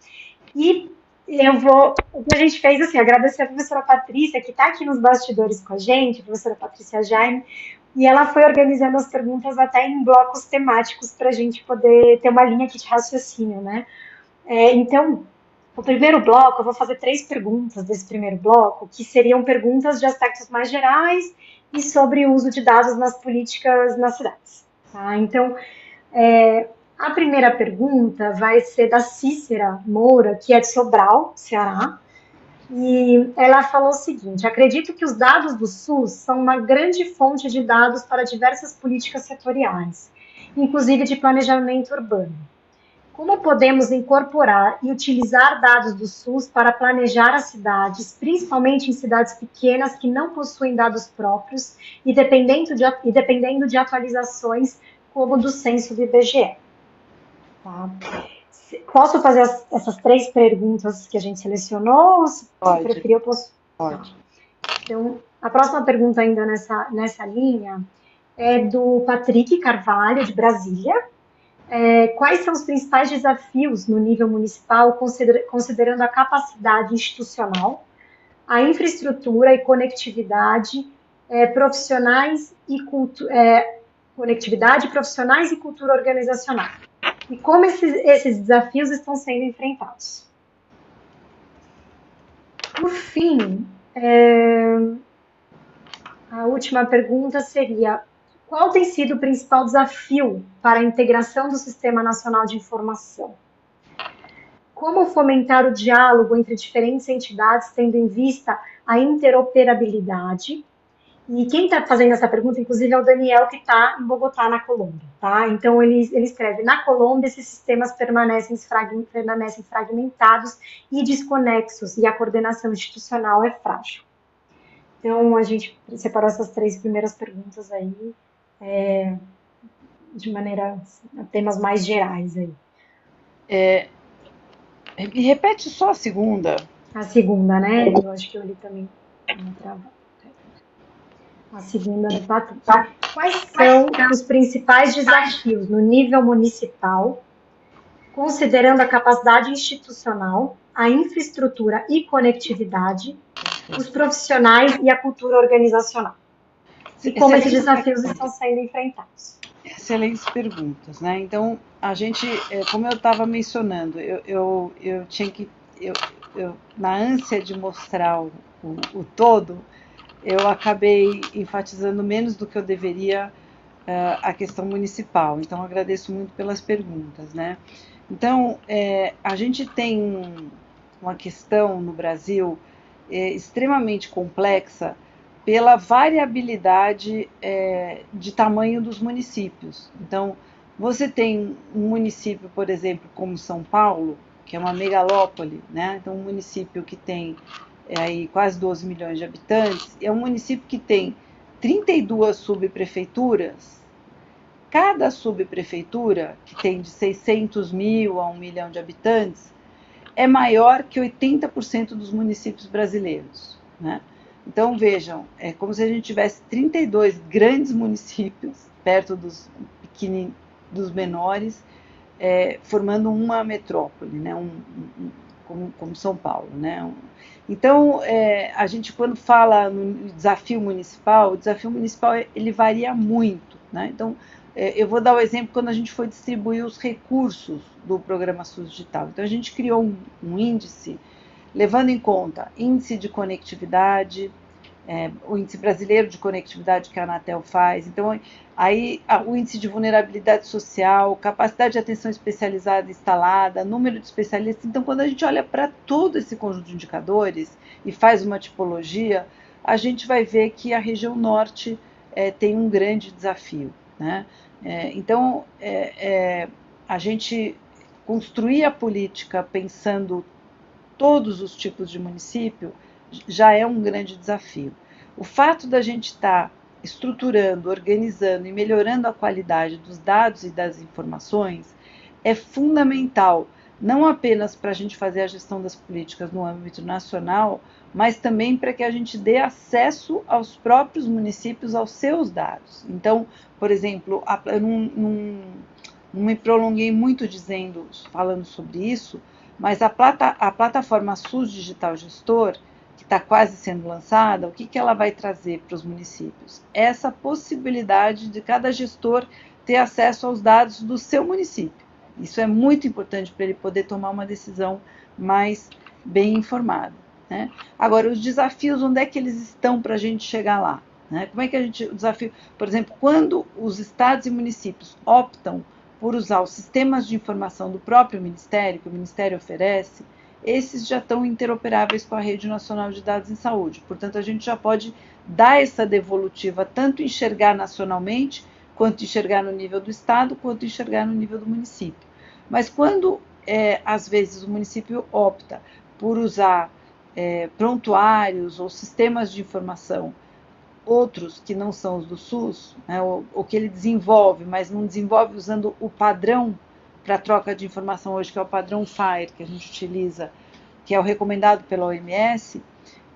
E o que a gente fez, assim, agradecer a professora Patrícia, que está aqui nos bastidores com a gente, a professora Patrícia Jaime, e ela foi organizando as perguntas até em blocos temáticos para a gente poder ter uma linha aqui de raciocínio, né? Então, o primeiro bloco, eu vou fazer 3 perguntas desse primeiro bloco, que seriam perguntas de aspectos mais gerais e sobre o uso de dados nas políticas nas cidades. Tá? Então, a primeira pergunta vai ser da Cícera Moura, que é de Sobral, Ceará, e ela falou o seguinte: acredito que os dados do SUS são uma grande fonte de dados para diversas políticas setoriais, inclusive de planejamento urbano. Como podemos incorporar e utilizar dados do SUS para planejar as cidades, principalmente em cidades pequenas que não possuem dados próprios e dependendo de atualizações como do censo do IBGE? Tá. Posso fazer essas 3 perguntas que a gente selecionou? Se
Pode.
preferir, eu posso.
Pode.
Então, a próxima pergunta ainda nessa linha é do Patrick Carvalho, de Brasília. Quais são os principais desafios no nível municipal, considerando a capacidade institucional, a infraestrutura e conectividade, profissionais e conectividade, profissionais e cultura organizacional? E como esses desafios estão sendo enfrentados? Por fim, a última pergunta seria: qual tem sido o principal desafio para a integração do Sistema Nacional de Informação? Como fomentar o diálogo entre diferentes entidades, tendo em vista a interoperabilidade? E quem está fazendo essa pergunta, inclusive, é o Daniel, que está em Bogotá, na Colômbia. Tá? Então, ele escreve: na Colômbia, esses sistemas permanecem fragmentados e desconexos, e a coordenação institucional é frágil. Então, a gente separou essas 3 primeiras perguntas aí, de maneira, temas mais gerais aí.
E repete só a segunda.
A segunda, né? Eu acho que eu li também. A segunda do Patrícia. Quais são os principais desafios no nível municipal, considerando a capacidade institucional, a infraestrutura e conectividade, os profissionais e a cultura organizacional? E como esses desafios estão sendo enfrentados?
Excelentes perguntas, né? Então, a gente, como eu estava mencionando, eu tinha que, na ânsia de mostrar o todo, eu acabei enfatizando menos do que eu deveria a questão municipal. Então, agradeço muito pelas perguntas, né? Então, a gente tem uma questão no Brasil extremamente complexa pela variabilidade de tamanho dos municípios. Então, você tem um município, por exemplo, como São Paulo, que é uma megalópole, né? Então, um município que tem aí quase 12 milhões de habitantes, é um município que tem 32 subprefeituras. Cada subprefeitura, que tem de 600 mil a 1 milhão de habitantes, é maior que 80% dos municípios brasileiros, né? Então, vejam, é como se a gente tivesse 32 grandes municípios, perto dos menores, formando uma metrópole, né? Como São Paulo, né? Então, a gente, quando fala no desafio municipal, o desafio municipal ele varia muito, né? Então, eu vou dar o exemplo quando a gente foi distribuir os recursos do programa SUS Digital. Então, a gente criou um índice levando em conta índice de conectividade, o índice brasileiro de conectividade que a Anatel faz. Então, aí o índice de vulnerabilidade social, capacidade de atenção especializada instalada, número de especialistas. Então, quando a gente olha para todo esse conjunto de indicadores e faz uma tipologia, a gente vai ver que a região norte tem um grande desafio, né? Então, a gente construir a política pensando todos os tipos de município já é um grande desafio. O fato da gente estar estruturando, organizando e melhorando a qualidade dos dados e das informações é fundamental, não apenas para a gente fazer a gestão das políticas no âmbito nacional, mas também para que a gente dê acesso aos próprios municípios aos seus dados. Então, por exemplo, eu não me prolonguei muito falando sobre isso, mas a plataforma SUS Digital Gestor, que está quase sendo lançada, o que ela vai trazer para os municípios? Essa possibilidade de cada gestor ter acesso aos dados do seu município. Isso é muito importante para ele poder tomar uma decisão mais bem informada, né? Agora, os desafios, onde é que eles estão para a gente chegar lá, né? Como é que o desafio, por exemplo, quando os estados e municípios optam por usar os sistemas de informação do próprio Ministério, que o Ministério oferece, esses já estão interoperáveis com a Rede Nacional de Dados em Saúde. Portanto, a gente já pode dar essa devolutiva, tanto enxergar nacionalmente, quanto enxergar no nível do Estado, quanto enxergar no nível do município. Mas quando, às vezes, o município opta por usar prontuários ou sistemas de informação outros que não são os do SUS, né, ou que ele desenvolve, mas não desenvolve usando o padrão para troca de informação hoje, que é o padrão FAIR, que a gente utiliza, que é o recomendado pela OMS,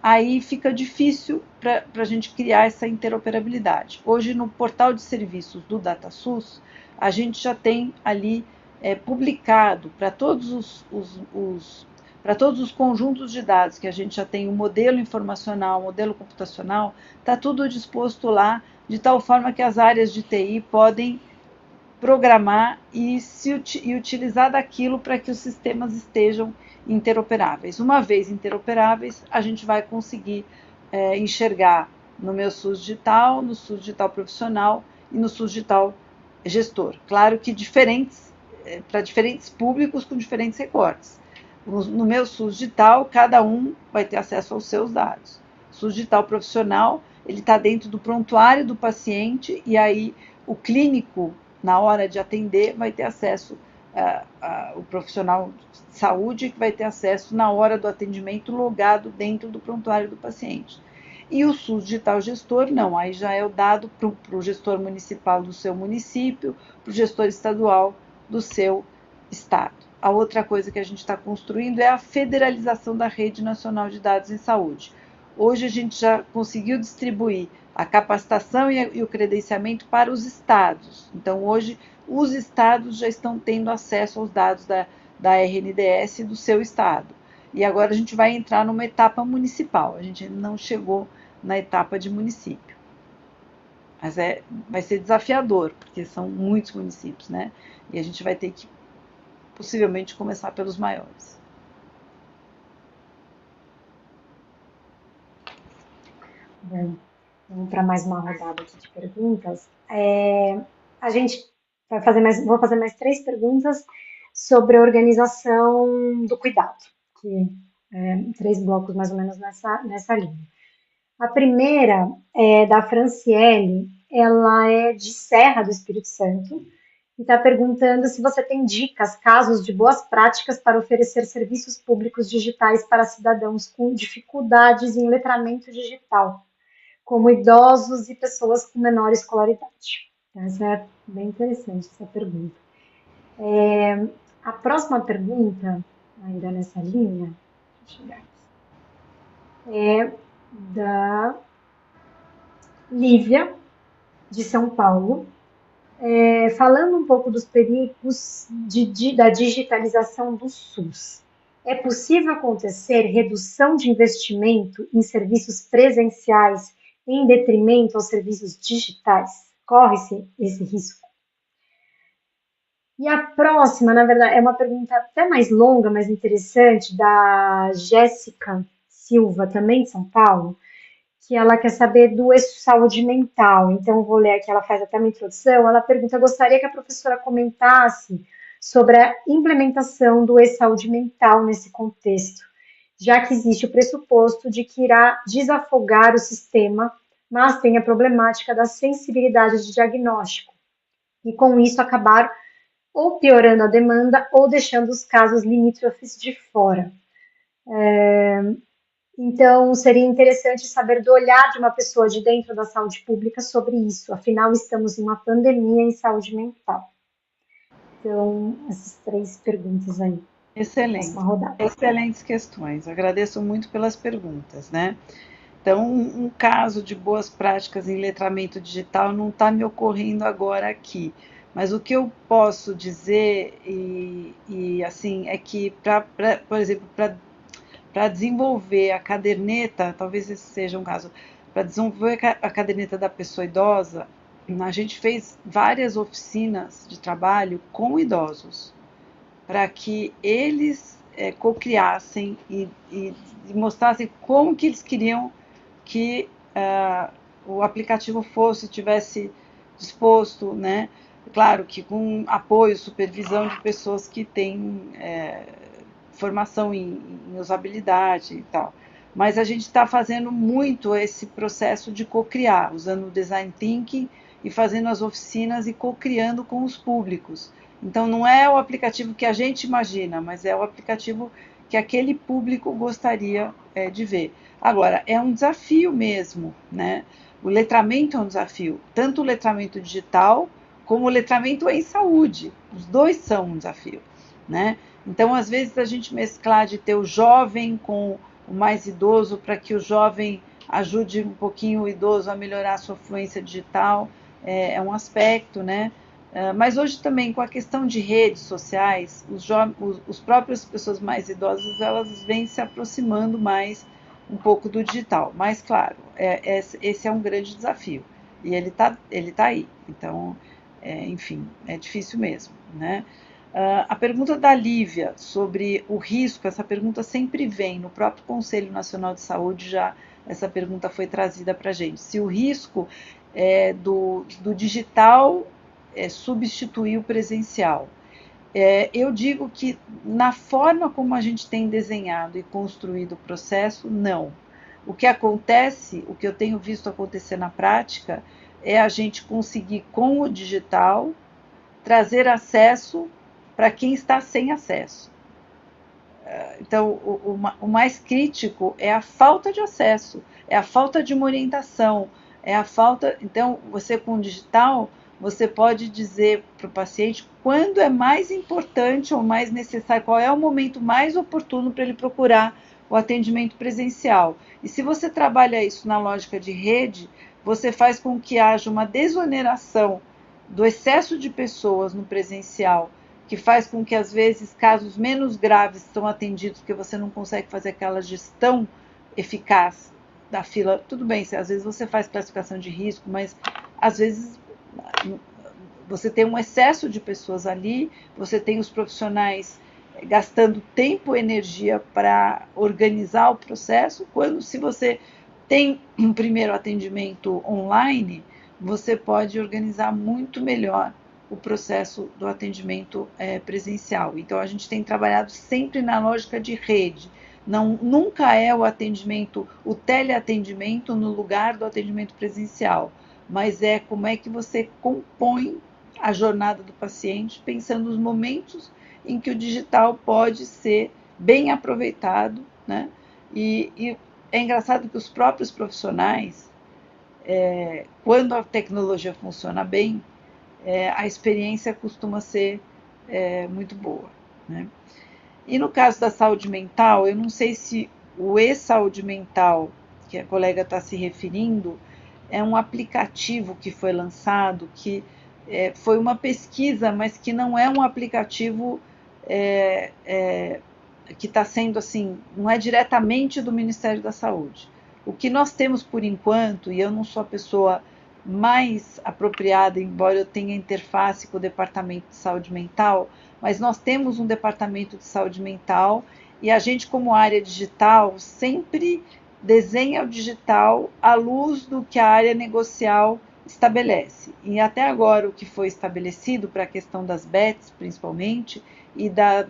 aí fica difícil para a gente criar essa interoperabilidade. Hoje, no portal de serviços do DataSUS, a gente já tem ali publicado para para todos os conjuntos de dados que a gente já tem o modelo informacional, o modelo computacional, está tudo disposto lá, de tal forma que as áreas de TI podem programar e utilizar daquilo para que os sistemas estejam interoperáveis. Uma vez interoperáveis, a gente vai conseguir enxergar no meu SUS digital, no SUS digital profissional e no SUS digital gestor. Claro que para diferentes públicos com diferentes recortes. No meu SUS digital, cada um vai ter acesso aos seus dados. SUS digital profissional, ele está dentro do prontuário do paciente e aí o clínico, na hora de atender, vai ter acesso, o profissional de saúde que vai ter acesso na hora do atendimento logado dentro do prontuário do paciente. E o SUS digital gestor, não, aí já é o dado para o gestor municipal do seu município, para o gestor estadual do seu estado. A outra coisa que a gente está construindo é a federalização da Rede Nacional de Dados em Saúde. Hoje a gente já conseguiu distribuir a capacitação e o credenciamento para os estados. Então, hoje, os estados já estão tendo acesso aos dados da RNDS do seu estado. E agora a gente vai entrar numa etapa municipal. A gente ainda não chegou na etapa de município. Mas vai ser desafiador, porque são muitos municípios, né? E a gente vai ter que, possivelmente, começar pelos maiores.
Bom, vamos para mais uma rodada aqui de perguntas. A gente vou fazer mais 3 perguntas sobre a organização do cuidado, que 3 blocos mais ou menos nessa linha. A primeira é da Franciele, ela é de Serra do Espírito Santo, e está perguntando se você tem dicas, casos de boas práticas para oferecer serviços públicos digitais para cidadãos com dificuldades em letramento digital, como idosos e pessoas com menor escolaridade. Essa é bem interessante, essa pergunta. A próxima pergunta, ainda nessa linha, deixa eu chegar aqui, é da Lívia, de São Paulo, falando um pouco dos perigos da digitalização do SUS. É possível acontecer redução de investimento em serviços presenciais em detrimento aos serviços digitais? Corre-se esse risco? E a próxima, na verdade, é uma pergunta até mais longa, mais interessante, da Jéssica Silva, também de São Paulo, que ela quer saber do saúde mental. Então, vou ler aqui, ela faz até uma introdução. Ela pergunta: gostaria que a professora comentasse sobre a implementação do saúde mental nesse contexto, já que existe o pressuposto de que irá desafogar o sistema, mas tem a problemática da sensibilidade de diagnóstico, e com isso acabar ou piorando a demanda ou deixando os casos limítrofes de fora. Então, seria interessante saber do olhar de uma pessoa de dentro da saúde pública sobre isso. Afinal, estamos em uma pandemia em saúde mental. Então, essas 3 perguntas aí.
Excelente. Excelentes questões. Agradeço muito pelas perguntas, né? Então, um caso de boas práticas em letramento digital não está me ocorrendo agora aqui. Mas o que eu posso dizer, assim, é que, por exemplo, para desenvolver a caderneta, talvez esse seja um caso, para desenvolver a caderneta da pessoa idosa, a gente fez várias oficinas de trabalho com idosos, para que eles cocriassem e mostrassem como que eles queriam que o aplicativo tivesse disposto, né? Claro que com apoio, supervisão de pessoas que têm formação em usabilidade e tal. Mas a gente está fazendo muito esse processo de co-criar, usando o design thinking e fazendo as oficinas e co-criando com os públicos. Então, não é o aplicativo que a gente imagina, mas é o aplicativo que aquele público gostaria de ver. Agora, é um desafio mesmo, né? O letramento é um desafio, tanto o letramento digital como o letramento em saúde. Os dois são um desafio, né? Então, às vezes, a gente mesclar de ter o jovem com o mais idoso, para que o jovem ajude um pouquinho o idoso a melhorar a sua fluência digital, é um aspecto, né? Mas hoje também, com a questão de redes sociais, os próprias pessoas mais idosas, elas vêm se aproximando mais um pouco do digital. Mas, claro, esse é um grande desafio. E ele tá aí. Então, enfim, é difícil mesmo, né? A pergunta da Lívia sobre o risco, essa pergunta sempre vem no próprio Conselho Nacional de Saúde, já essa pergunta foi trazida para a gente. Se o risco do digital substituir o presencial. Eu digo que na forma como a gente tem desenhado e construído o processo, não. O que acontece, o que eu tenho visto acontecer na prática, é a gente conseguir, com o digital, trazer acesso para quem está sem acesso. Então, o mais crítico é a falta de acesso, é a falta de uma orientação, é a falta. Então, você com o digital, você pode dizer para o paciente quando é mais importante ou mais necessário, qual é o momento mais oportuno para ele procurar o atendimento presencial. E se você trabalha isso na lógica de rede, você faz com que haja uma desoneração do excesso de pessoas no presencial, que faz com que, às vezes, casos menos graves estão atendidos, porque você não consegue fazer aquela gestão eficaz da fila. Tudo bem, às vezes você faz classificação de risco, mas às vezes você tem um excesso de pessoas ali, você tem os profissionais gastando tempo e energia para organizar o processo, quando se você tem um primeiro atendimento online, você pode organizar muito melhor o processo do atendimento presencial. Então, a gente tem trabalhado sempre na lógica de rede. Não, nunca é o atendimento, o teleatendimento no lugar do atendimento presencial, mas é como é que você compõe a jornada do paciente, pensando nos momentos em que o digital pode ser bem aproveitado, né? E é engraçado que os próprios profissionais, quando a tecnologia funciona bem, a experiência costuma ser muito boa, né? E no caso da saúde mental, eu não sei se o e-saúde mental, que a colega está se referindo, é um aplicativo que foi lançado, que foi uma pesquisa, mas que não é um aplicativo que está sendo assim, não é diretamente do Ministério da Saúde. O que nós temos por enquanto, e eu não sou a pessoa mais apropriada, embora eu tenha interface com o Departamento de Saúde Mental, mas nós temos um Departamento de Saúde Mental e a gente, como área digital, sempre desenha o digital à luz do que a área negocial estabelece. E até agora o que foi estabelecido para a questão das BETs, principalmente, e da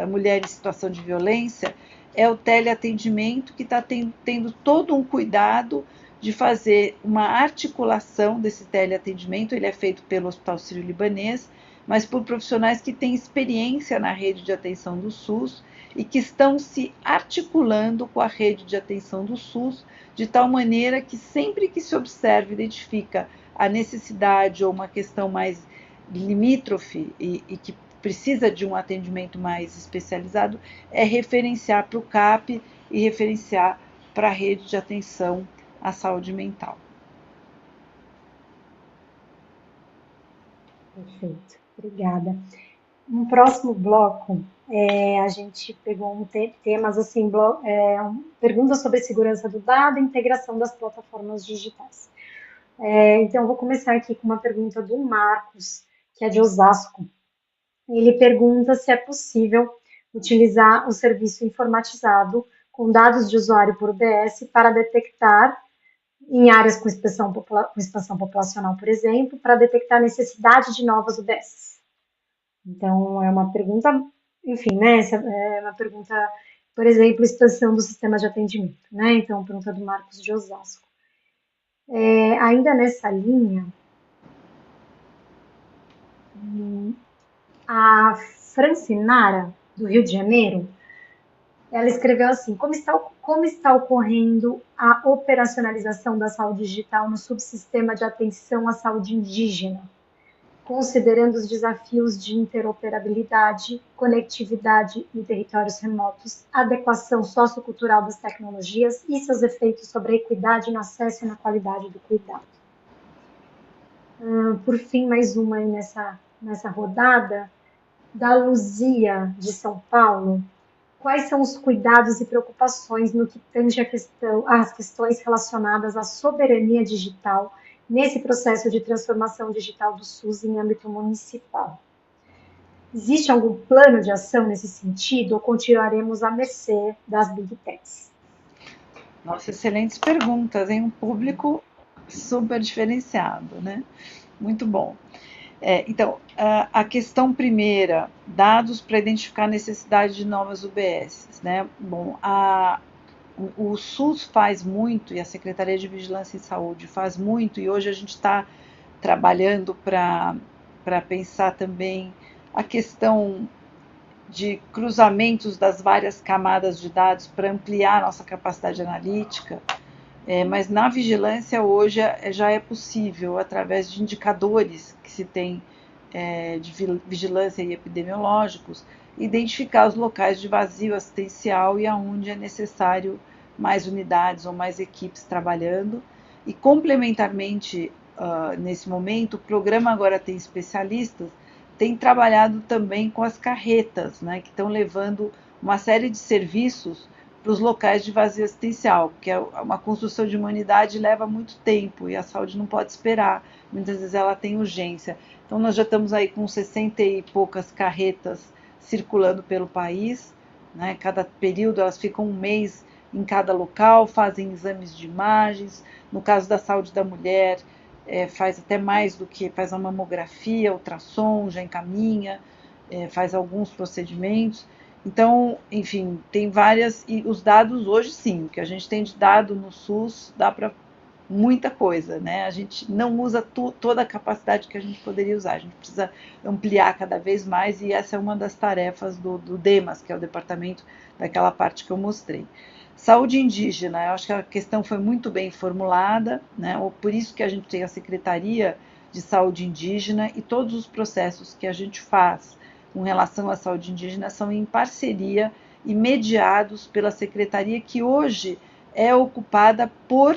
mulher em situação de violência, é o teleatendimento que está tendo todo um cuidado de fazer uma articulação desse teleatendimento. Ele é feito pelo Hospital Sírio-Libanês, mas por profissionais que têm experiência na rede de atenção do SUS e que estão se articulando com a rede de atenção do SUS, de tal maneira que sempre que se observa, identifica a necessidade ou uma questão mais limítrofe e que precisa de um atendimento mais especializado, é referenciar para o CAP e referenciar para a rede de atenção à saúde mental.
Perfeito, obrigada. No próximo bloco, a gente pegou temas assim, perguntas sobre segurança do dado e integração das plataformas digitais. Então, eu vou começar aqui com uma pergunta do Marcos, que é de Osasco. Ele pergunta se é possível utilizar o serviço informatizado com dados de usuário por UBS para detectar, em áreas com expansão populacional, por exemplo, para detectar a necessidade de novas UBSs. Então, é uma pergunta, enfim, né? Essa é uma pergunta, por exemplo, expansão do sistema de atendimento, né? Então, pergunta do Marcos de Osasco. Ainda nessa linha, a Francinara, do Rio de Janeiro, ela escreveu assim: como está ocorrendo a operacionalização da saúde digital no subsistema de atenção à saúde indígena? considerando os desafios de interoperabilidade, conectividade em territórios remotos, adequação sociocultural das tecnologias e seus efeitos sobre a equidade no acesso e na qualidade do cuidado. Por fim, mais uma aí nessa rodada, da Luzia, de São Paulo. Quais são os cuidados e preocupações no que tange às questões relacionadas à soberania digital nesse processo de transformação digital do SUS em âmbito municipal? Existe algum plano de ação nesse sentido ou continuaremos à mercê das Big Techs?
Nossa, excelentes perguntas, em um público super diferenciado, né? Muito bom. Então, a questão primeira, dados para identificar a necessidade de novas UBSs, né? Bom, o SUS faz muito e a Secretaria de Vigilância em Saúde faz muito, e hoje a gente está trabalhando para pensar também a questão de cruzamentos das várias camadas de dados para ampliar nossa capacidade analítica, mas na vigilância hoje já é possível, através de indicadores que se tem de vigilância e epidemiológicos, identificar os locais de vazio assistencial e aonde é necessário mais unidades ou mais equipes trabalhando. E complementarmente, nesse momento, o programa Agora Tem Especialistas tem trabalhado também com as carretas, né, que estão levando uma série de serviços para os locais de vazio assistencial, porque uma construção de uma unidade leva muito tempo e a saúde não pode esperar, muitas vezes ela tem urgência. Então nós já estamos aí com 60 e poucas carretas circulando pelo país, né? Cada período elas ficam um mês em cada local, fazem exames de imagens, no caso da saúde da mulher, faz até mais do que, faz a mamografia, ultrassom, já encaminha, faz alguns procedimentos. Então, enfim, tem várias, e os dados hoje sim, o que a gente tem de dado no SUS dá para muita coisa, né? A gente não usa toda a capacidade que a gente poderia usar, a gente precisa ampliar cada vez mais, e essa é uma das tarefas do DEMAS, que é o departamento daquela parte que eu mostrei. Saúde indígena, eu acho que a questão foi muito bem formulada, né? Por isso que a gente tem a Secretaria de Saúde Indígena, e todos os processos que a gente faz com relação à saúde indígena são em parceria e mediados pela secretaria, que hoje é ocupada por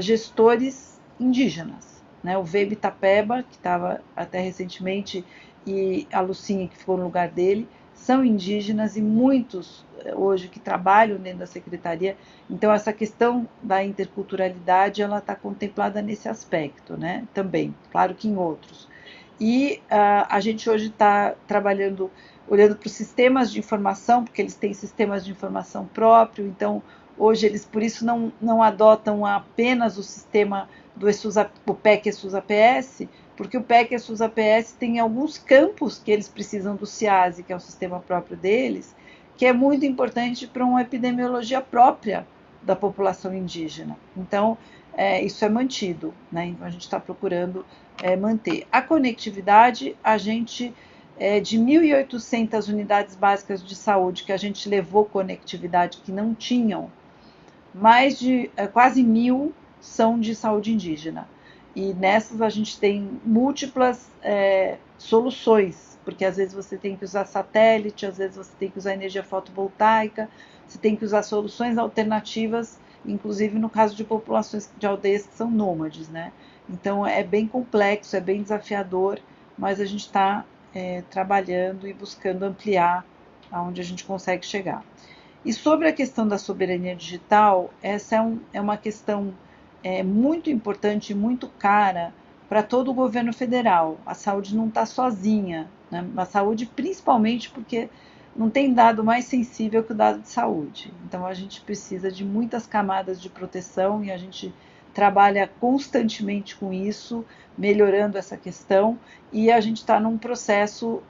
gestores indígenas, né? O Vebe Itapeba, que estava até recentemente, e a Lucinha, que ficou no lugar dele, são indígenas, e muitos hoje que trabalham dentro da secretaria. Então essa questão da interculturalidade, ela está contemplada nesse aspecto, né? Também, claro que em outros. E a gente hoje está trabalhando, olhando para os sistemas de informação, porque eles têm sistemas de informação próprio, então hoje eles por isso não adotam apenas o sistema do o PEC ESUS APS, porque o PEC ESUS APS tem alguns campos que eles precisam do CIASE, que é o sistema próprio deles, que é muito importante para uma epidemiologia própria da população indígena. Então, isso é mantido, né? Então, a gente está procurando manter. A conectividade, a gente, de 1.800 unidades básicas de saúde que a gente levou conectividade que não tinham, mais de quase 1.000 são de saúde indígena. E nessas a gente tem múltiplas soluções, porque às vezes você tem que usar satélite, às vezes você tem que usar energia fotovoltaica, você tem que usar soluções alternativas, inclusive no caso de populações de aldeias que são nômades, né? Então é bem complexo, é bem desafiador, mas a gente está trabalhando e buscando ampliar aonde a gente consegue chegar. E sobre a questão da soberania digital, essa é uma questão muito importante e muito cara para todo o governo federal. A saúde não está sozinha, né? A saúde principalmente porque não tem dado mais sensível que o dado de saúde. Então a gente precisa de muitas camadas de proteção, e a gente trabalha constantemente com isso, melhorando essa questão, e a gente está num processo,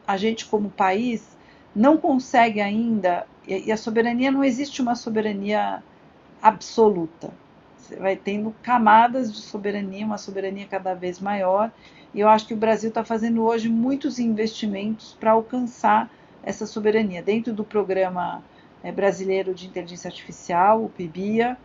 a gente como país não consegue ainda, e a soberania, não existe uma soberania absoluta. Você vai tendo camadas de soberania, uma soberania cada vez maior, e eu acho que o Brasil está fazendo hoje muitos investimentos para alcançar essa soberania, dentro do Programa Brasileiro de Inteligência Artificial, o PIBIA,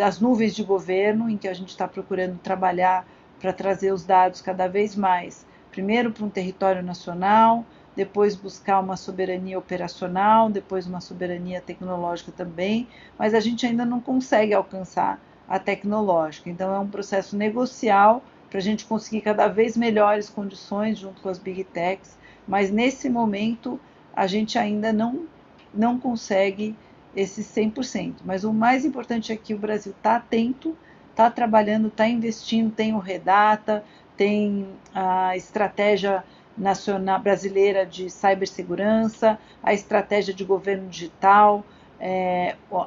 as nuvens de governo, em que a gente está procurando trabalhar para trazer os dados cada vez mais, primeiro para um território nacional, depois buscar uma soberania operacional, depois uma soberania tecnológica também, mas a gente ainda não consegue alcançar a tecnológica. Então é um processo negocial para a gente conseguir cada vez melhores condições junto com as Big Techs, mas nesse momento a gente ainda não consegue esse 100%. Mas o mais importante é que o Brasil está atento, está trabalhando, está investindo, tem o Redata, tem a estratégia nacional brasileira de cibersegurança, a estratégia de governo digital,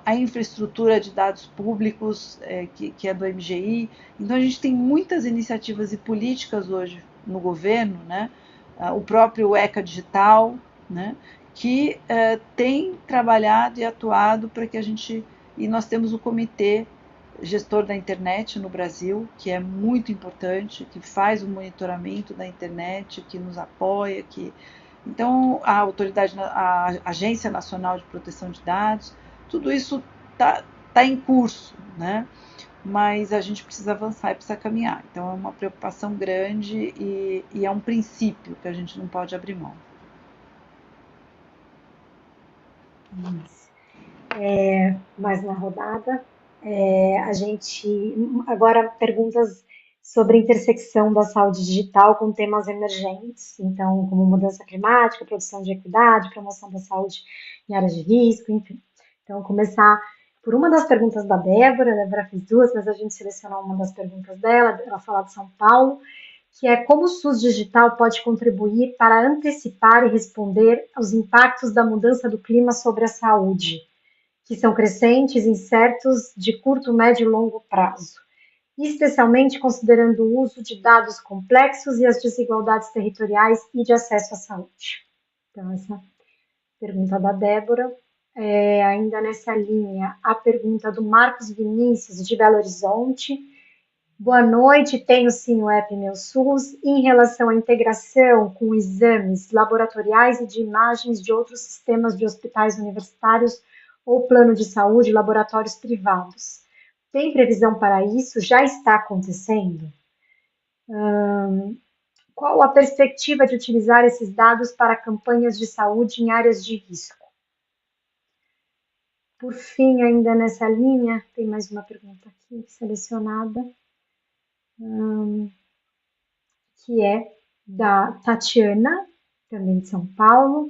a infraestrutura de dados públicos, que é do MGI. Então, a gente tem muitas iniciativas e políticas hoje no governo, né? O próprio ECA Digital, né? Que tem trabalhado e atuado para que a gente... E nós temos o Comitê Gestor da Internet no Brasil, que é muito importante, que faz o monitoramento da internet, que nos apoia, então a Agência Nacional de Proteção de Dados, tudo isso tá em curso, né? Mas a gente precisa avançar e precisa caminhar. Então é uma preocupação grande e é um princípio que a gente não pode abrir mão.
Mais uma rodada. A gente agora perguntas sobre a intersecção da saúde digital com temas emergentes, então como mudança climática, produção de equidade, promoção da saúde em áreas de risco, enfim. Então começar por uma das perguntas da Débora. A Débora fez duas, mas a gente selecionou uma das perguntas dela. Ela fala de São Paulo, que é como o SUS digital pode contribuir para antecipar e responder aos impactos da mudança do clima sobre a saúde, que são crescentes, incertos, de curto, médio e longo prazo, especialmente considerando o uso de dados complexos e as desigualdades territoriais e de acesso à saúde. Então, essa pergunta da Débora. Ainda nessa linha, a pergunta do Marcos Vinícius, de Belo Horizonte. Boa noite, tenho sim o app Meu SUS. Em relação à integração com exames laboratoriais e de imagens de outros sistemas de hospitais universitários ou plano de saúde, laboratórios privados. Tem previsão para isso? Já está acontecendo? Qual a perspectiva de utilizar esses dados para campanhas de saúde em áreas de risco? Por fim, ainda nessa linha, tem mais uma pergunta aqui selecionada, que é da Tatiana, também de São Paulo.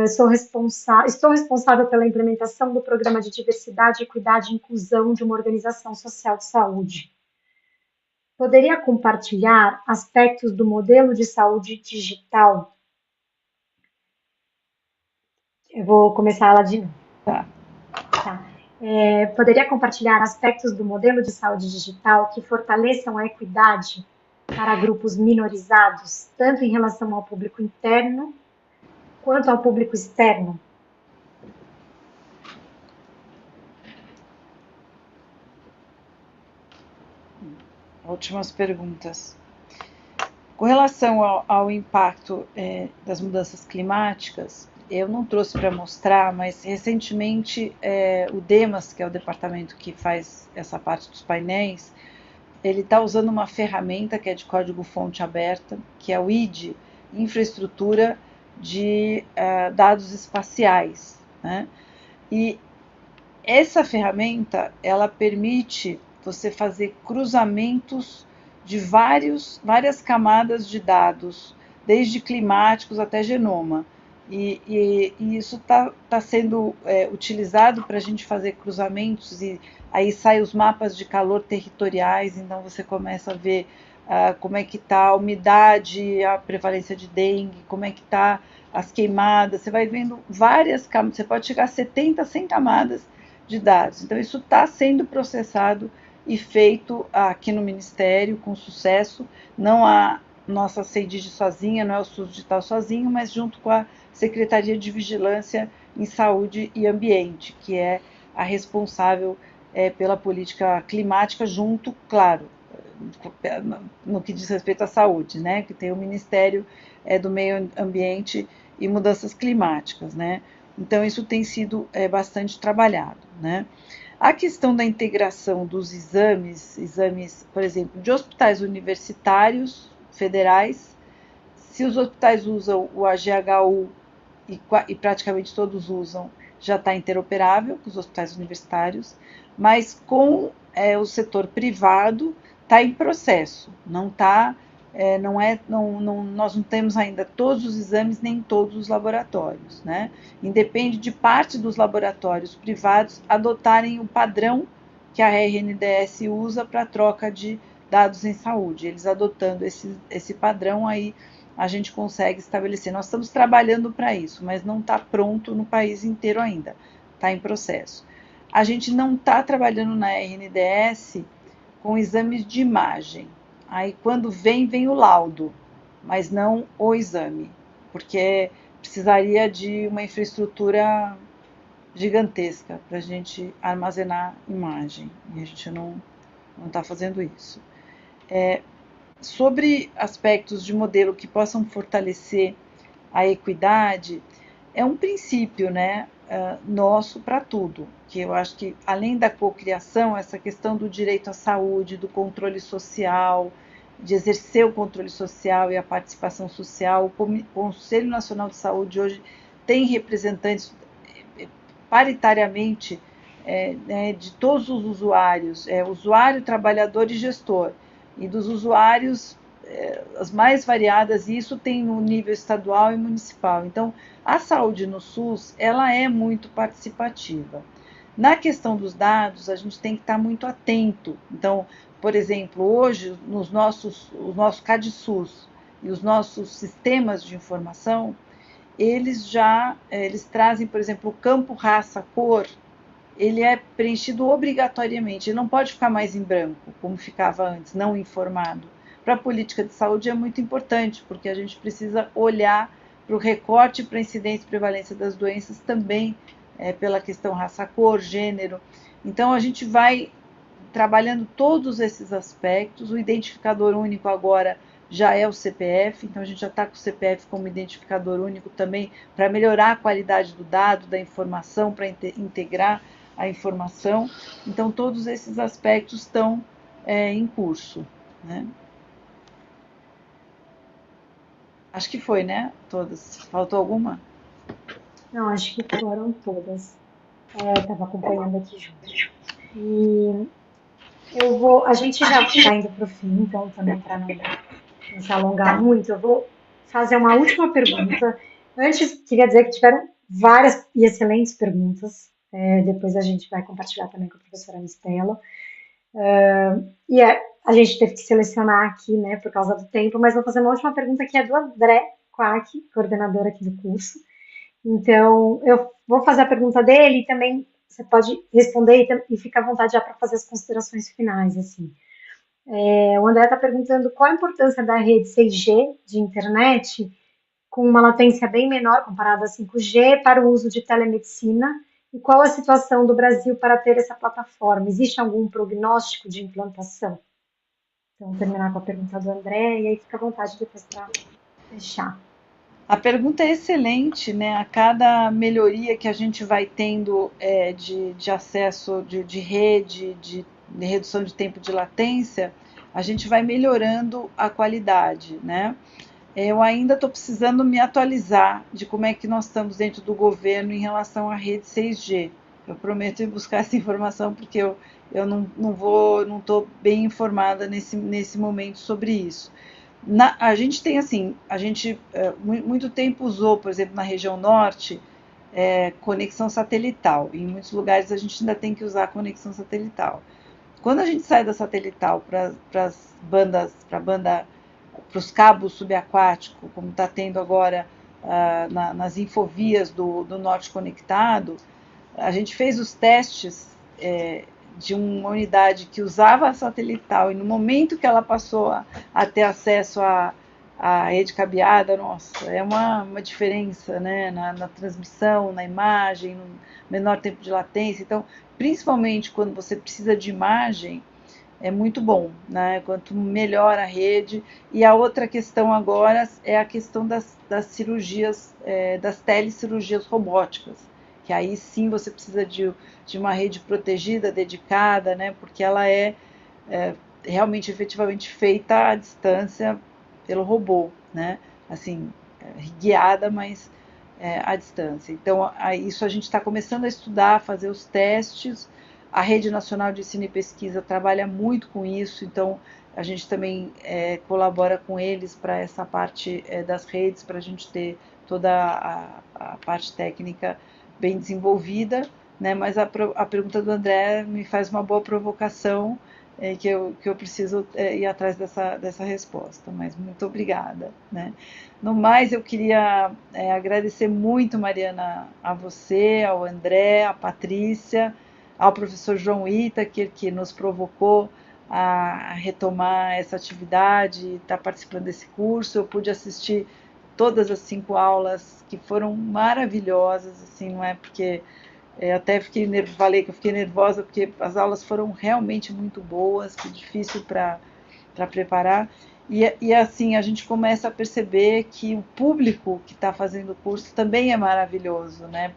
Estou responsável pela implementação do Programa de Diversidade, Equidade e Inclusão de uma organização social de saúde. Poderia compartilhar aspectos do modelo de saúde digital? Eu vou começar ela de novo.
Tá.
Poderia compartilhar aspectos do modelo de saúde digital que fortaleçam a equidade para grupos minorizados, tanto em relação ao público interno quanto ao público externo?
Últimas perguntas. Com relação ao impacto das mudanças climáticas, eu não trouxe para mostrar, mas recentemente o DEMAS, que é o departamento que faz essa parte dos painéis, ele está usando uma ferramenta que é de código-fonte aberta, que é o ID, Infraestrutura de Dados Espaciais, né? E essa ferramenta, ela permite você fazer cruzamentos de várias camadas de dados, desde climáticos até genoma. E isso está sendo utilizado para a gente fazer cruzamentos, e aí saem os mapas de calor territoriais, então você começa a ver como é que está a umidade, a prevalência de dengue, como é que está as queimadas, você vai vendo várias camadas, você pode chegar a 70, 100 camadas de dados. Então isso está sendo processado e feito aqui no Ministério com sucesso, não a nossa CEDIG sozinha, não é o SUS Digital sozinho, mas junto com a Secretaria de Vigilância em Saúde e Ambiente, que é a responsável pela política climática, junto, claro, no que diz respeito à saúde, né, que tem o Ministério do Meio Ambiente e Mudanças Climáticas, né. Então isso tem sido bastante trabalhado, né. A questão da integração dos exames, por exemplo, de hospitais universitários federais, se os hospitais usam o AGHU e praticamente todos usam, já está interoperável com os hospitais universitários, mas com o setor privado está em processo, não está, nós não temos ainda todos os exames nem todos os laboratórios, né? Independe de parte dos laboratórios privados adotarem o padrão que a RNDS usa para troca de dados em saúde. Eles adotando esse padrão aí, a gente consegue estabelecer. Nós estamos trabalhando para isso, mas não está pronto no país inteiro ainda, está em processo. A gente não está trabalhando na RNDS com exames de imagem. Aí quando vem o laudo, mas não o exame, porque precisaria de uma infraestrutura gigantesca para a gente armazenar imagem, e a gente não está fazendo isso. Sobre aspectos de modelo que possam fortalecer a equidade, é um princípio, né, nosso para tudo, que eu acho que, além da cocriação, essa questão do direito à saúde, do controle social, de exercer o controle social e a participação social. O Conselho Nacional de Saúde hoje tem representantes paritariamente né, de todos os usuários, usuário, trabalhador e gestor, e dos usuários as mais variadas, e isso tem no nível estadual e municipal. Então, a saúde no SUS, ela é muito participativa. Na questão dos dados, a gente tem que estar muito atento. Então, por exemplo, hoje, o nosso CadSUS e os nossos sistemas de informação, eles trazem, por exemplo, o campo raça, cor, ele é preenchido obrigatoriamente, ele não pode ficar mais em branco, como ficava antes, não informado. Para a política de saúde é muito importante, porque a gente precisa olhar para o recorte, para a incidência e prevalência das doenças também, pela questão raça, cor, gênero. Então a gente vai trabalhando todos esses aspectos. O identificador único agora já é o CPF, então a gente já está com o CPF como identificador único também para melhorar a qualidade do dado, da informação, para integrar a informação. Então todos esses aspectos estão em curso, né? Acho que foi, né? Todas. Faltou alguma?
Não, acho que foram todas. Estava acompanhando aqui junto. E a gente já está indo para o fim, então também para não se alongar muito, eu vou fazer uma última pergunta. Antes, queria dizer que tiveram várias e excelentes perguntas. Depois a gente vai compartilhar também com a professora Mistela. A gente teve que selecionar aqui, né, por causa do tempo, mas vou fazer uma última pergunta que é do André Quack, coordenador aqui do curso. Então, eu vou fazer a pergunta dele e também você pode responder e fica à vontade já para fazer as considerações finais, assim. O André está perguntando qual a importância da rede 6G de internet com uma latência bem menor comparada a 5G para o uso de telemedicina e qual a situação do Brasil para ter essa plataforma? Existe algum prognóstico de implantação? Então, vou terminar com a pergunta do André e aí fica à vontade depois para fechar.
A pergunta é excelente, né? A cada melhoria que a gente vai tendo de acesso de rede, de redução de tempo de latência, a gente vai melhorando a qualidade, né? Eu ainda estou precisando me atualizar de como é que nós estamos dentro do governo em relação à rede 6G. Eu prometo ir buscar essa informação porque eu não estou bem informada nesse momento sobre isso. A gente tem assim, a gente muito tempo usou, por exemplo, na região norte, conexão satelital. Em muitos lugares a gente ainda tem que usar conexão satelital. Quando a gente sai da satelital para as bandas, para os cabos subaquáticos, como está tendo agora nas infovias do Norte Conectado, a gente fez os testes de uma unidade que usava a satelital e no momento que ela passou a ter acesso à rede cabeada, nossa, é uma diferença, né, na transmissão, na imagem, no menor tempo de latência. Então, principalmente quando você precisa de imagem, é muito bom, né? Quanto melhor a rede. E a outra questão agora é a questão das cirurgias, das telecirurgias robóticas, que aí sim você precisa de uma rede protegida, dedicada, né, porque ela é realmente, efetivamente feita à distância pelo robô, né, assim, guiada, mas à distância. Então, isso a gente está começando a estudar, a fazer os testes. A Rede Nacional de Ensino e Pesquisa trabalha muito com isso, então a gente também colabora com eles para essa parte das redes, para a gente ter toda a parte técnica bem desenvolvida, né? Mas a pergunta do André me faz uma boa provocação, que eu preciso ir atrás dessa resposta, mas muito obrigada, né? No mais, eu queria agradecer muito, Mariana, a você, ao André, à Patrícia, ao professor João Itaker, que nos provocou a retomar essa atividade, estar participando desse curso. Eu pude assistir todas as 5 aulas, que foram maravilhosas, assim, não é porque até falei que eu fiquei nervosa, porque as aulas foram realmente muito boas, foi difícil para preparar. E assim, a gente começa a perceber que o público que está fazendo o curso também é maravilhoso, né?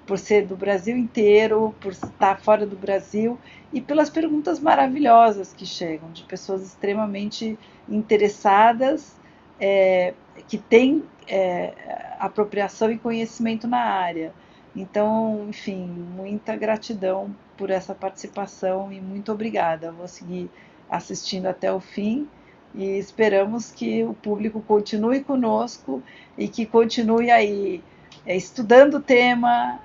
Por ser do Brasil inteiro, por estar fora do Brasil e pelas perguntas maravilhosas que chegam, de pessoas extremamente interessadas, que têm apropriação e conhecimento na área. Então, enfim, muita gratidão por essa participação e muito obrigada. Vou seguir assistindo até o fim e esperamos que o público continue conosco e que continue aí estudando o tema,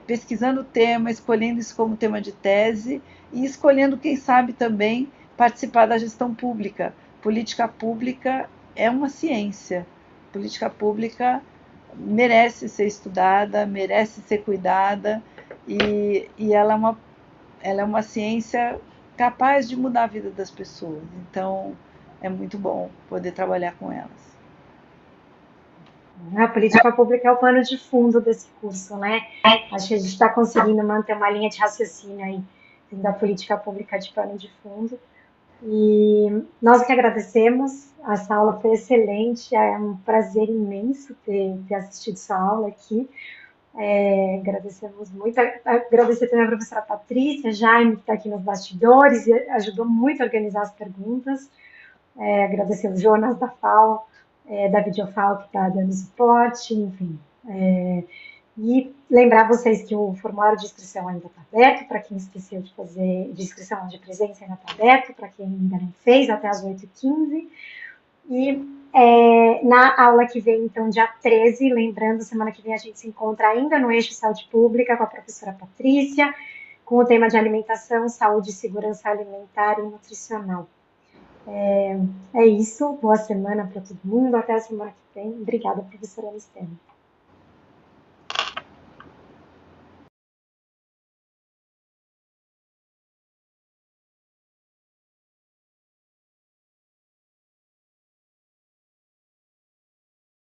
pesquisando o tema, escolhendo isso como tema de tese e escolhendo, quem sabe, também participar da gestão pública. Política pública é uma ciência. Política pública merece ser estudada, merece ser cuidada e ela é uma ciência capaz de mudar a vida das pessoas. Então, é muito bom poder trabalhar com elas.
A política pública é o pano de fundo desse curso, né? Acho que a gente está conseguindo manter uma linha de raciocínio aí, da política pública de pano de fundo. E nós que agradecemos, essa aula foi excelente, é um prazer imenso ter assistido sua aula aqui. Agradecemos muito, agradecer também a professora Patrícia, Jaime, que está aqui nos bastidores e ajudou muito a organizar as perguntas. Agradecer o Jonas da FAO, da Videofal, que está dando suporte, enfim. E lembrar vocês que o formulário de inscrição ainda está aberto, para quem esqueceu de fazer, de inscrição de presença ainda está aberto, para quem ainda não fez, até às 8h15. E na aula que vem, então, dia 13, lembrando, semana que vem a gente se encontra ainda no Eixo Saúde Pública com a professora Patrícia, com o tema de alimentação, saúde, segurança alimentar e nutricional. É isso, boa semana para todo mundo, até a semana que vem. Obrigada, professora Anistela.